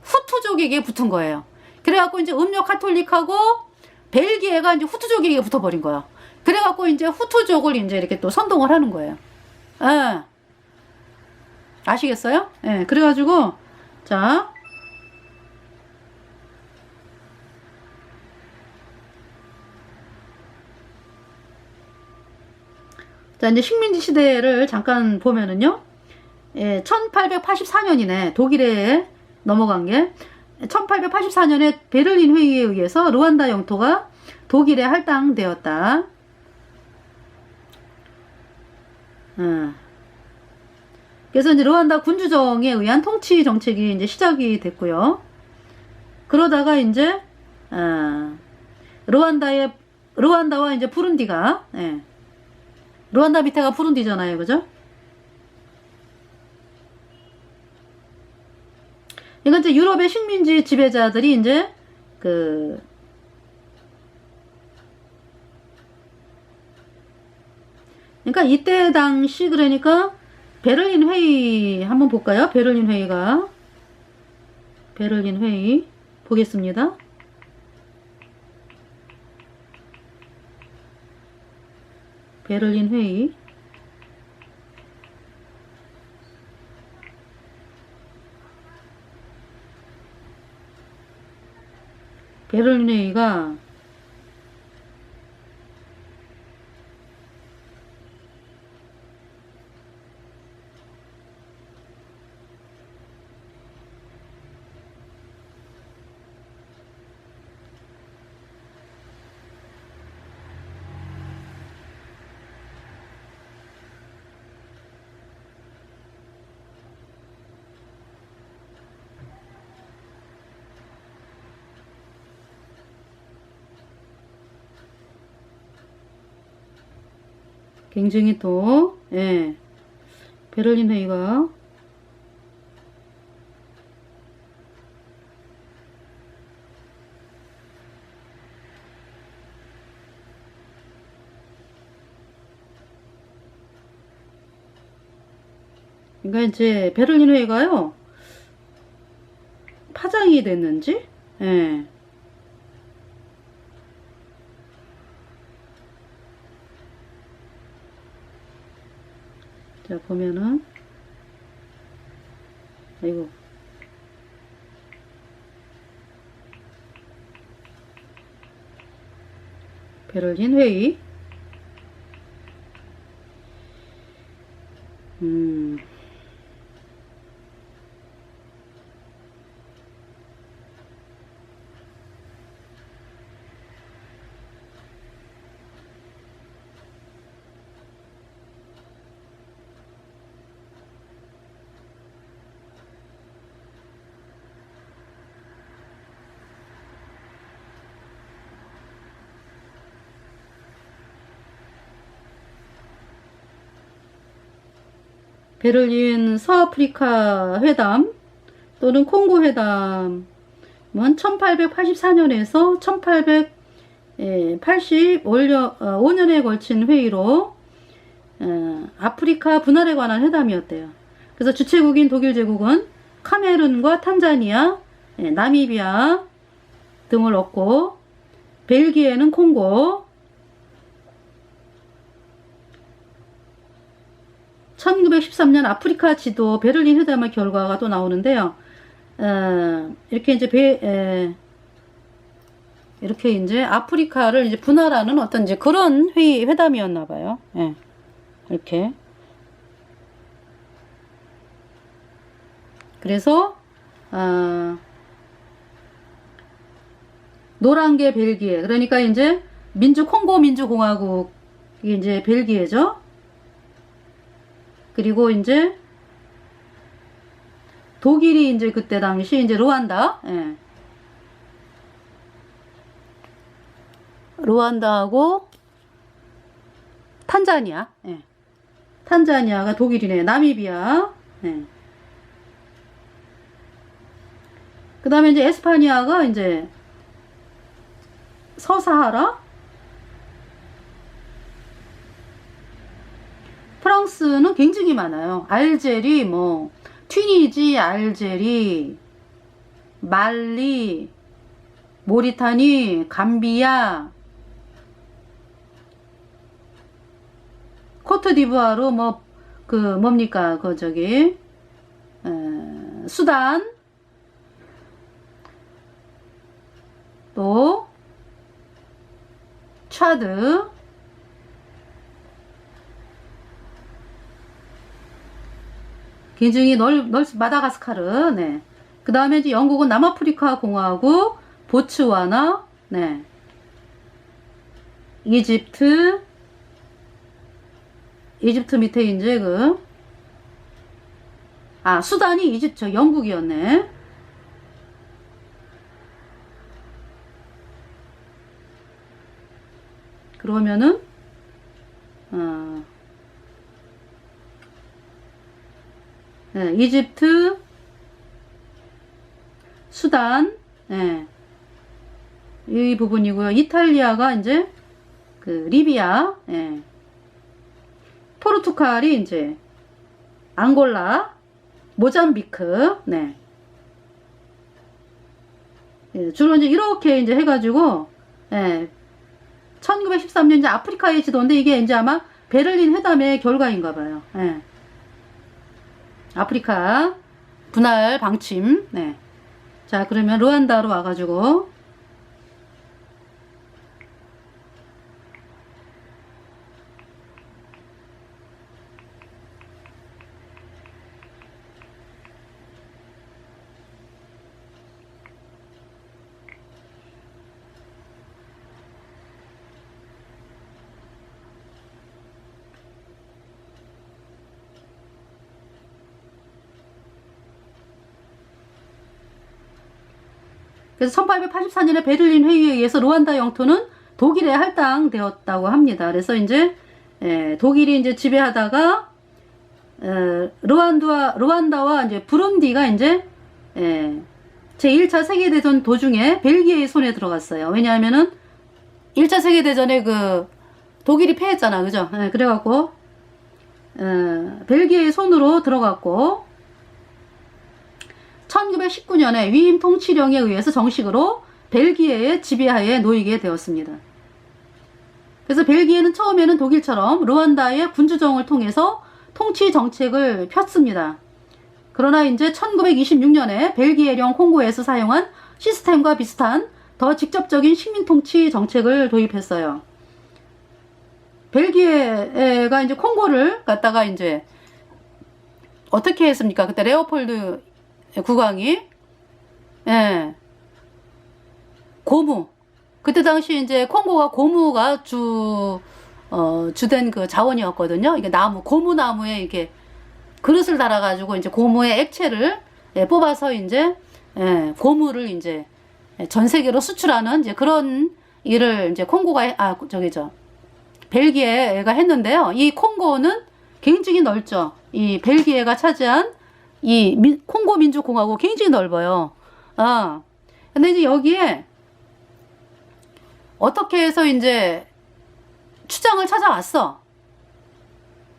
후투족에게 붙은 거예요. 그래갖고 이제 음력 카톨릭하고 벨기에가 이제 후투족에게 붙어버린 거야. 그래갖고 이제 후투족을 이제 이렇게 또 선동을 하는 거예요. 아시겠어요? 예, 그래가지고, 자, 이제 식민지 시대를 잠깐 보면은요, 예, 1884년이네. 독일에 넘어간 게. 1884년에 베를린 회의에 의해서 루안다 영토가 독일에 할당되었다. 그래서 이제 루안다 군주정에 의한 통치 정책이 이제 시작이 됐고요. 그러다가 이제 루안다와 이제 부룬디가, 예. 루안다 밑에가 부룬디잖아요, 그죠? 이건 이제 유럽의 식민지 지배자들이 이제 그러니까 이때 당시 그러니까 베를린 회의 한번 볼까요? 베를린 회의 보겠습니다. 베를린 회의. 베를린 회의가 굉장히 또, 예, 베를린 회의가 그러니까 이제 베를린 회의가요 파장이 됐는지, 예. 자, 보면은, 아이고. 베를린 회의. 베를린 서아프리카 회담 또는 콩고 회담은 1884년에서 1885년에 걸친 회의로 아프리카 분할에 관한 회담이었대요. 그래서 주최국인 독일 제국은 카메룬과 탄자니아, 나미비아 등을 얻고 벨기에는 콩고, 1913년 아프리카 지도 베를린 회담의 결과가 또 나오는데요. 이렇게 이제 이렇게 이제 아프리카를 이제 분할하는 어떤 이제 그런 회담이었나 봐요. 예. 이렇게. 그래서 노란 게 벨기에. 그러니까 이제 콩고 민주공화국이 이제 벨기에죠. 그리고 이제 독일이 이제 그때 당시 이제 루안다, 예. 루안다하고 탄자니아, 예. 탄자니아가 독일이네. 나미비아, 예. 그 다음에 이제 에스파니아가 이제 서사하라, 프랑스는 굉장히 많아요. 알제리, 뭐 튀니지, 알제리, 말리, 모리타니, 감비아, 코트디부아르, 뭡니까, 저기, 수단, 또 차드, 굉장히 마다가스카르, 네. 그 다음에 이제 영국은 남아프리카 공화국, 보츠와나, 네. 이집트 밑에 이제 수단이 이집트, 영국이었네. 그러면은, 네, 이집트, 수단, 네. 이 부분이고요. 이탈리아가 이제, 리비아, 네. 포르투갈이 이제, 앙골라, 모잠비크, 네. 예, 주로 이제 이렇게 이제 해가지고, 예, 1913년 이제 아프리카의 지도인데 이게 이제 아마 베를린 회담의 결과인가 봐요. 예. 아프리카 분할 방침. 네. 자, 그러면 루안다로 와가지고 그래서 1884년에 베를린 회의에 의해서 루안다 영토는 독일에 할당되었다고 합니다. 그래서 이제 독일이 이제 지배하다가 루안다와 이제 부룬디가 이제 제1차 세계대전 도중에 벨기에의 손에 들어갔어요. 왜냐하면은 1차 세계대전에 독일이 패했잖아, 그죠? 그래갖고 벨기에의 손으로 들어갔고 1919년에 위임 통치령에 의해서 정식으로 벨기에의 지배하에 놓이게 되었습니다. 그래서 벨기에는 처음에는 독일처럼 루안다의 군주정을 통해서 통치 정책을 폈습니다. 그러나 이제 1926년에 벨기에령 콩고에서 사용한 시스템과 비슷한 더 직접적인 식민 통치 정책을 도입했어요. 벨기에가 이제 콩고를 갖다가 이제 어떻게 했습니까? 그때 레오폴드 국왕이 고무, 그때 당시 이제 콩고가 고무가 주된 자원이었거든요. 이게 고무나무에 이렇게 그릇을 달아가지고 이제 고무의 액체를 뽑아서 이제 고무를 이제 전 세계로 수출하는 이제 그런 일을 이제 콩고가 벨기에가 했는데요. 이 콩고는 굉장히 넓죠. 이 벨기에가 차지한 이 콩고 민주공화국 굉장히 넓어요. 근데 이제 여기에 어떻게 해서 이제 추장을 찾아왔어.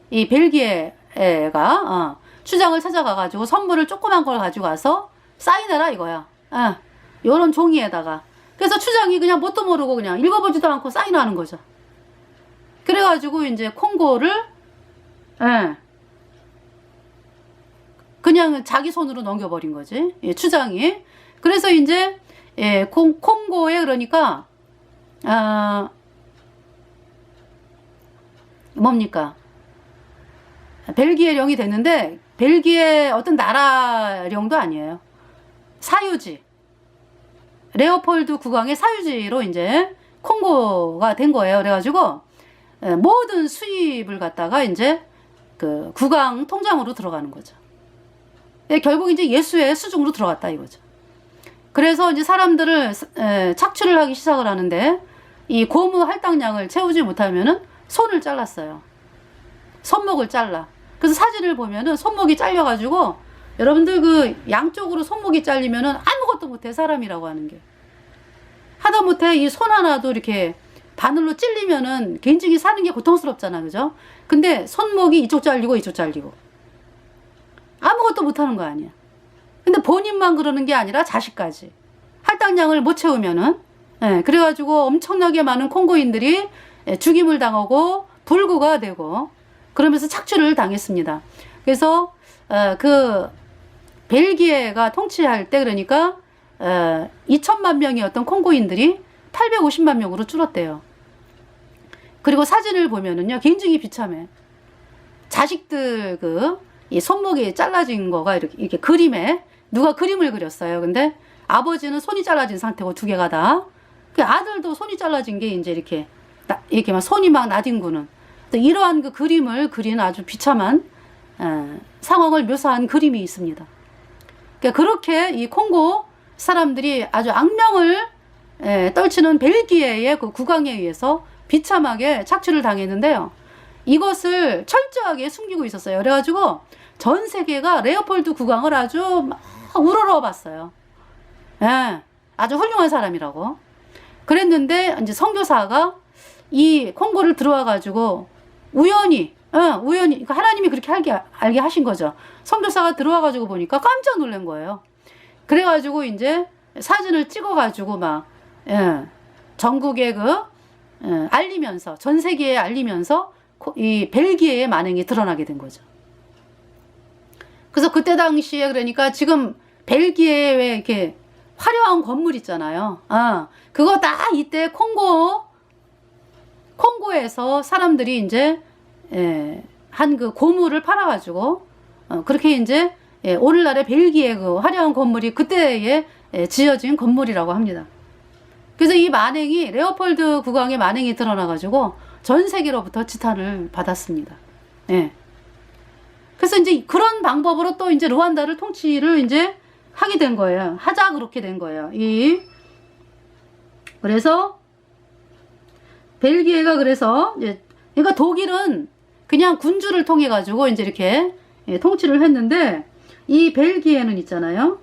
이 벨기에가 추장을 찾아가가지고 선물을 조그만 걸 가지고 와서 사인해라 이거야. 요런 종이에다가. 그래서 추장이 그냥 뭣도 모르고 그냥 읽어보지도 않고 사인하는 거죠. 그래가지고 이제 콩고를 그냥 자기 손으로 넘겨버린 거지. 추장이. 그래서 이제 콩고에 그러니까 뭡니까? 벨기에령이 됐는데 벨기에 어떤 나라령도 아니에요. 사유지. 레오폴드 국왕의 사유지로 이제 콩고가 된 거예요. 그래가지고 모든 수입을 갖다가 이제 국왕 통장으로 들어가는 거죠. 결국 이제 예수의 수중으로 들어갔다 이거죠. 그래서 이제 사람들을 착취를 하기 시작을 하는데 이 고무 할당량을 채우지 못하면은 손을 잘랐어요. 손목을 잘라. 그래서 사진을 보면은 손목이 잘려가지고 여러분들 양쪽으로 손목이 잘리면은 아무것도 못해 사람이라고 하는 게. 하다못해 이 손 하나도 이렇게 바늘로 찔리면은 굉장히 사는 게 고통스럽잖아, 그죠? 근데 손목이 이쪽 잘리고 이쪽 잘리고. 아무것도 못하는 거 아니야. 근데 본인만 그러는 게 아니라 자식까지. 할당량을 못 채우면은. 그래가지고 엄청나게 많은 콩고인들이 죽임을 당하고 불구가 되고 그러면서 착취를 당했습니다. 그래서 벨기에가 통치할 때 그러니까 2천만 명이었던 콩고인들이 850만 명으로 줄었대요. 그리고 사진을 보면은요, 굉장히 비참해. 자식들 이 손목이 잘라진 거가 이렇게 그림에 누가 그림을 그렸어요. 근데 아버지는 손이 잘라진 상태고 두 개가 다. 그 아들도 손이 잘라진 게 이제 이렇게 막 손이 막 나뒹구는 이러한 그 그림을 그린 아주 비참한 상황을 묘사한 그림이 있습니다. 그러니까 그렇게 이 콩고 사람들이 아주 악명을 떨치는 벨기에의 그 국왕에 의해서 비참하게 착취를 당했는데요. 이것을 철저하게 숨기고 있었어요. 그래가지고 전 세계가 레오폴드 국왕을 아주 막 우러러봤어요. 아주 훌륭한 사람이라고. 그랬는데 이제 선교사가 이 콩고를 들어와가지고 우연히 그러니까 하나님이 그렇게 알게 하신 거죠. 선교사가 들어와가지고 보니까 깜짝 놀란 거예요. 그래가지고 이제 사진을 찍어가지고 막 전국에 알리면서 전 세계에 알리면서 이 벨기에의 만행이 드러나게 된 거죠. 그래서 그때 당시에 그러니까 지금 벨기에에 왜 이렇게 화려한 건물 있잖아요. 그거 다 이때 콩고에서 사람들이 이제 한 그 고물을 팔아가지고 그렇게 이제 오늘날의 벨기에 그 화려한 건물이 그때에 지어진 건물이라고 합니다. 그래서 이 만행이 레오폴드 국왕의 만행이 드러나가지고 전 세계로부터 지탄을 받았습니다. 그래서 이제 그런 방법으로 또 이제 루안다를 통치를 이제 하게 된 거예요. 그렇게 된 거예요. 그래서 벨기에가 그래서 그러니까 독일은 그냥 군주를 통해 가지고 이제 이렇게 통치를 했는데 이 벨기에는 있잖아요.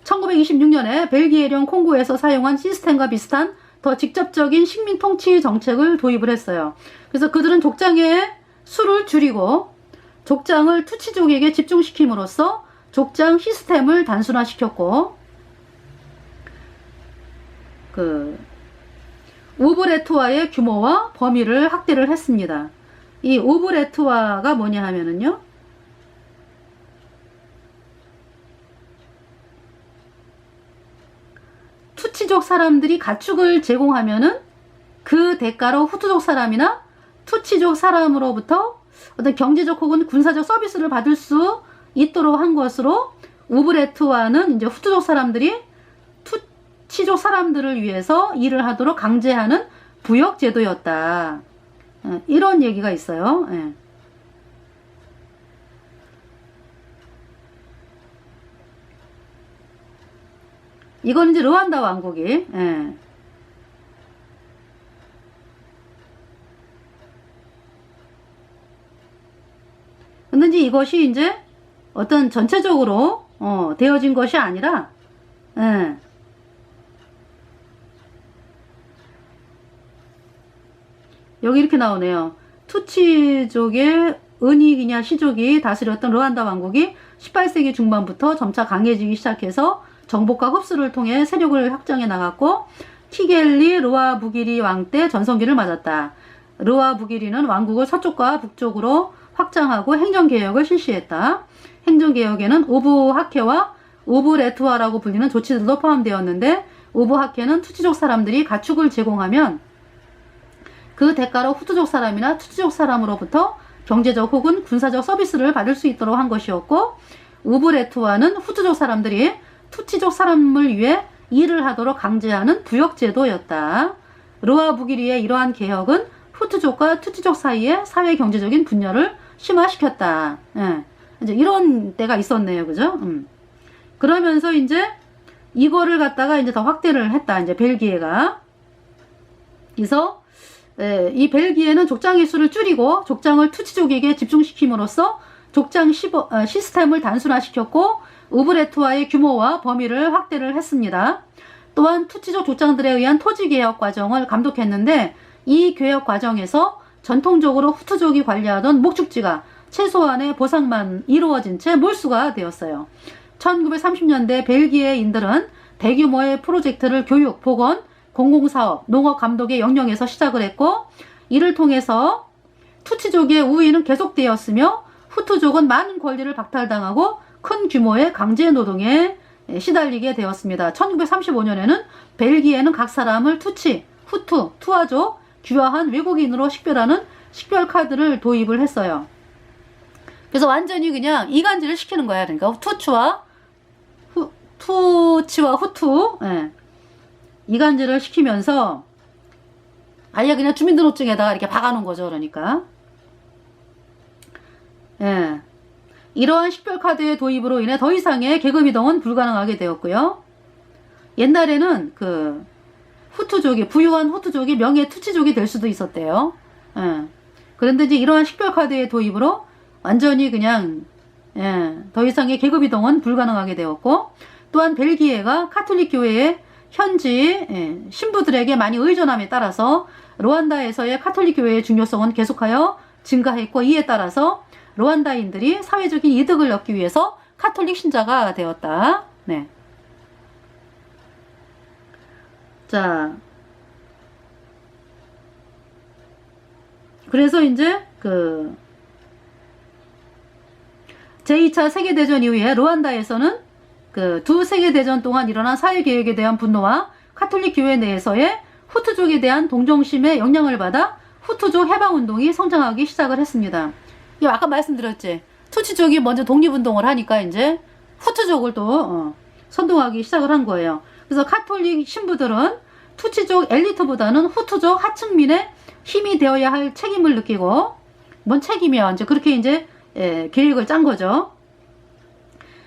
1926년에 벨기에령 콩고에서 사용한 시스템과 비슷한 더 직접적인 식민 통치 정책을 도입을 했어요. 그래서 그들은 족장의 수를 줄이고 족장을 투치족에게 집중시킴으로써 족장 시스템을 단순화시켰고 우브레투아의 규모와 범위를 확대를 했습니다. 이 우브레투아가 뭐냐 하면은요, 투치족 사람들이 가축을 제공하면은 그 대가로 후투족 사람이나 투치족 사람으로부터 어떤 경제적 혹은 군사적 서비스를 받을 수 있도록 한 것으로 우브레투아는 이제 후투족 사람들이 투치족 사람들을 위해서 일을 하도록 강제하는 부역 제도였다. 이런 얘기가 있어요. 이건 이제 르완다 왕국이 근데 이제 이것이 이제 어떤 전체적으로 되어진 것이 아니라 여기 이렇게 나오네요. 투치족의 은이기냐 시족이 다스렸던 르완다 왕국이 18세기 중반부터 점차 강해지기 시작해서 정복과 흡수를 통해 세력을 확장해 나갔고 티겔리 르와부기리 왕 때 전성기를 맞았다. 르와부기리는 왕국을 서쪽과 북쪽으로 확장하고 행정개혁을 실시했다. 행정개혁에는 우부하케와 우브레투아라고 불리는 조치들도 포함되었는데 우부하케는 투치족 사람들이 가축을 제공하면 그 대가로 후투족 사람이나 투치족 사람으로부터 경제적 혹은 군사적 서비스를 받을 수 있도록 한 것이었고 우브레투아는 후투족 사람들이 투치족 사람을 위해 일을 하도록 강제하는 부역제도였다. 르와부기리의 이러한 개혁은 후투족과 투치족 사이의 사회 경제적인 분열을 심화시켰다. 이제 이런 때가 있었네요. 그죠? 그러면서 이제 이거를 갖다가 이제 더 확대를 했다. 이제 벨기에가. 그래서 이 벨기에는 족장의 수를 줄이고 족장을 투치족에게 집중시킴으로써 족장 시스템을 단순화시켰고 우브레투아의 규모와 범위를 확대를 했습니다. 또한 투치족 족장들에 의한 토지개혁 과정을 감독했는데 이 개혁 과정에서 전통적으로 후투족이 관리하던 목축지가 최소한의 보상만 이루어진 채 몰수가 되었어요. 1930년대 벨기에인들은 대규모의 프로젝트를 교육, 보건, 공공사업, 농업 감독의 영역에서 시작을 했고 이를 통해서 투치족의 우위는 계속되었으며 후투족은 많은 권리를 박탈당하고 큰 규모의 강제 노동에 시달리게 되었습니다. 1935년에는 벨기에는 각 사람을 투치, 후투, 투아족, 귀화한 외국인으로 식별하는 식별 카드를 도입을 했어요. 그래서 완전히 그냥 이간질을 시키는 거야. 그러니까 투치와 후투, 예. 이간질을 시키면서 아예 그냥 주민등록증에다가 이렇게 박아놓은 거죠. 그러니까. 예. 이러한 식별카드의 도입으로 인해 더 이상의 계급이동은 불가능하게 되었고요. 옛날에는 그 후투족이, 부유한 후투족이 명예 투치족이 될 수도 있었대요. 예. 그런데 이제 이러한 식별카드의 도입으로 완전히 그냥, 예, 더 이상의 계급이동은 불가능하게 되었고, 또한 벨기에가 카톨릭 교회의 현지 신부들에게 많이 의존함에 따라서 루안다에서의 카톨릭 교회의 중요성은 계속하여 증가했고, 이에 따라서 루안다인들이 사회적인 이득을 얻기 위해서 카톨릭 신자가 되었다. 네. 자, 그래서 이제 그 제2차 세계대전 이후에 루안다에서는 그 두 세계대전 동안 일어난 사회개혁에 대한 분노와 카톨릭 교회 내에서의 후투족에 대한 동정심의 영향을 받아 후투족 해방운동이 성장하기 시작을 했습니다. 이거 아까 말씀드렸지. 투치족이 먼저 독립운동을 하니까 이제 후투족을 또 선동하기 시작을 한 거예요. 그래서 카톨릭 신부들은 투치족 엘리트보다는 후투족 하층민의 힘이 되어야 할 책임을 느끼고, 뭔 책임이야. 이제 그렇게 이제 계획을 짠 거죠.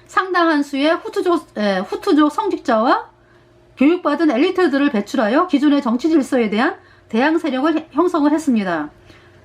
상당한 수의 후투족 성직자와 교육받은 엘리트들을 배출하여 기존의 정치 질서에 대한 대항 세력을 형성을 했습니다.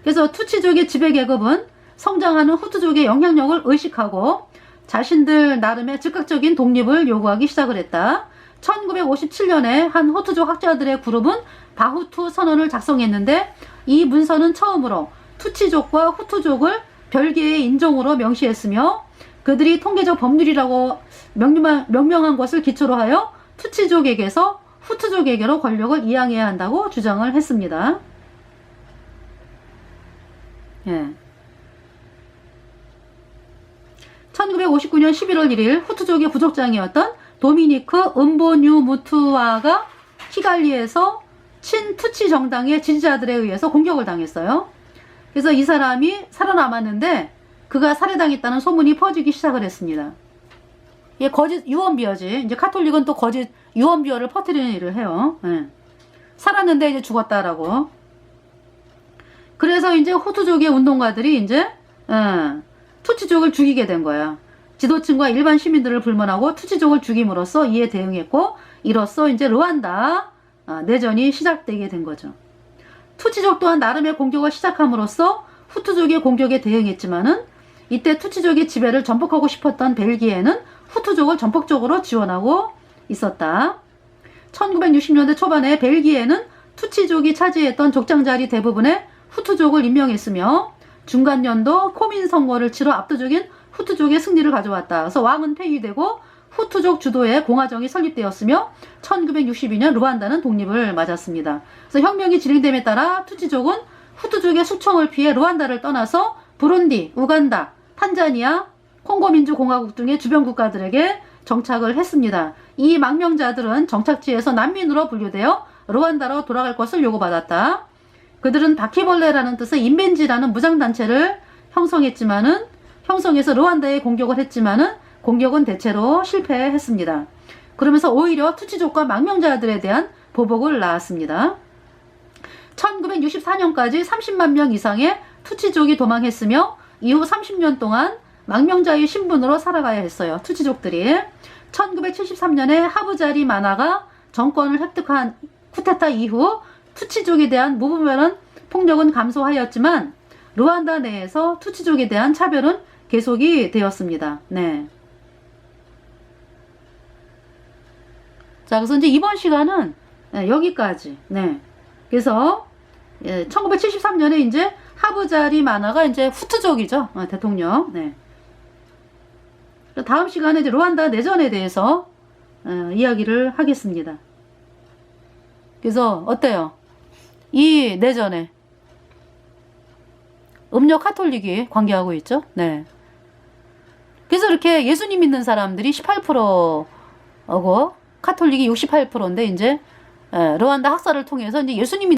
그래서 투치족의 지배계급은 성장하는 후투족의 영향력을 의식하고 자신들 나름의 즉각적인 독립을 요구하기 시작을 했다. 1957년에 한 후투족 학자들의 그룹은 바후투 선언을 작성했는데, 이 문서는 처음으로 투치족과 후투족을 별개의 인종으로 명시했으며, 그들이 통계적 법률이라고 명명한 것을 기초로 하여 투치족에게서 후투족에게로 권력을 이양해야 한다고 주장을 했습니다. 예. 1959년 11월 1일 후투족의 부족장이었던 도미니크 음보뉴무투아가 키갈리에서 친투치 정당의 지지자들에 의해서 공격을 당했어요. 그래서 이 사람이 살아남았는데 그가 살해당했다는 소문이 퍼지기 시작을 했습니다. 이게 거짓 유언비어지. 이제 카톨릭은 또 거짓 유언비어를 퍼뜨리는 일을 해요. 예. 살았는데 이제 죽었다라고. 그래서 이제 후투족의 운동가들이 이제 투치족을 죽이게 된 거야. 지도층과 일반 시민들을 불문하고 투치족을 죽임으로써 이에 대응했고, 이로써 이제 루안다 내전이 시작되게 된 거죠. 투치족 또한 나름의 공격을 시작함으로써 후투족의 공격에 대응했지만은, 이때 투치족의 지배를 전폭하고 싶었던 벨기에는 후투족을 전폭적으로 지원하고 있었다. 1960년대 초반에 벨기에는 투치족이 차지했던 족장자리 대부분에 후투족을 임명했으며, 중간년도 코민 선거를 치러 압도적인 후투족의 승리를 가져왔다. 그래서 왕은 폐위되고 후투족 주도의 공화정이 설립되었으며 1962년 루안다는 독립을 맞았습니다. 그래서 혁명이 진행됨에 따라 투치족은 후투족의 숙청을 피해 루안다를 떠나서 부룬디, 우간다, 탄자니아, 콩고민주공화국 등의 주변 국가들에게 정착을 했습니다. 이 망명자들은 정착지에서 난민으로 분류되어 루안다로 돌아갈 것을 요구받았다. 그들은 바퀴벌레라는 뜻의 인벤지라는 무장단체를 형성해서 루안다에 공격을 했지만은 공격은 대체로 실패했습니다. 그러면서 오히려 투치족과 망명자들에 대한 보복을 낳았습니다. 1964년까지 30만 명 이상의 투치족이 도망했으며 이후 30년 동안 망명자의 신분으로 살아가야 했어요. 투치족들이. 1973년에 하부자리 마나가 정권을 획득한 쿠데타 이후 투치족에 대한 무분별한 폭력은 감소하였지만 루안다 내에서 투치족에 대한 차별은 계속이 되었습니다. 네. 자, 그래서 이제 이번 시간은 여기까지. 네. 그래서 1973년에 이제 하부자리 마나가 이제 후투족이죠. 대통령. 네. 다음 시간에 이제 루안다 내전에 대해서 이야기를 하겠습니다. 그래서 어때요? 이 내전에 음료 카톨릭이 관계하고 있죠. 네. 그래서 이렇게 예수님 믿는 사람들이 18%고 카톨릭이 68%인데 이제 르완다 학살을 통해서 이제 예수님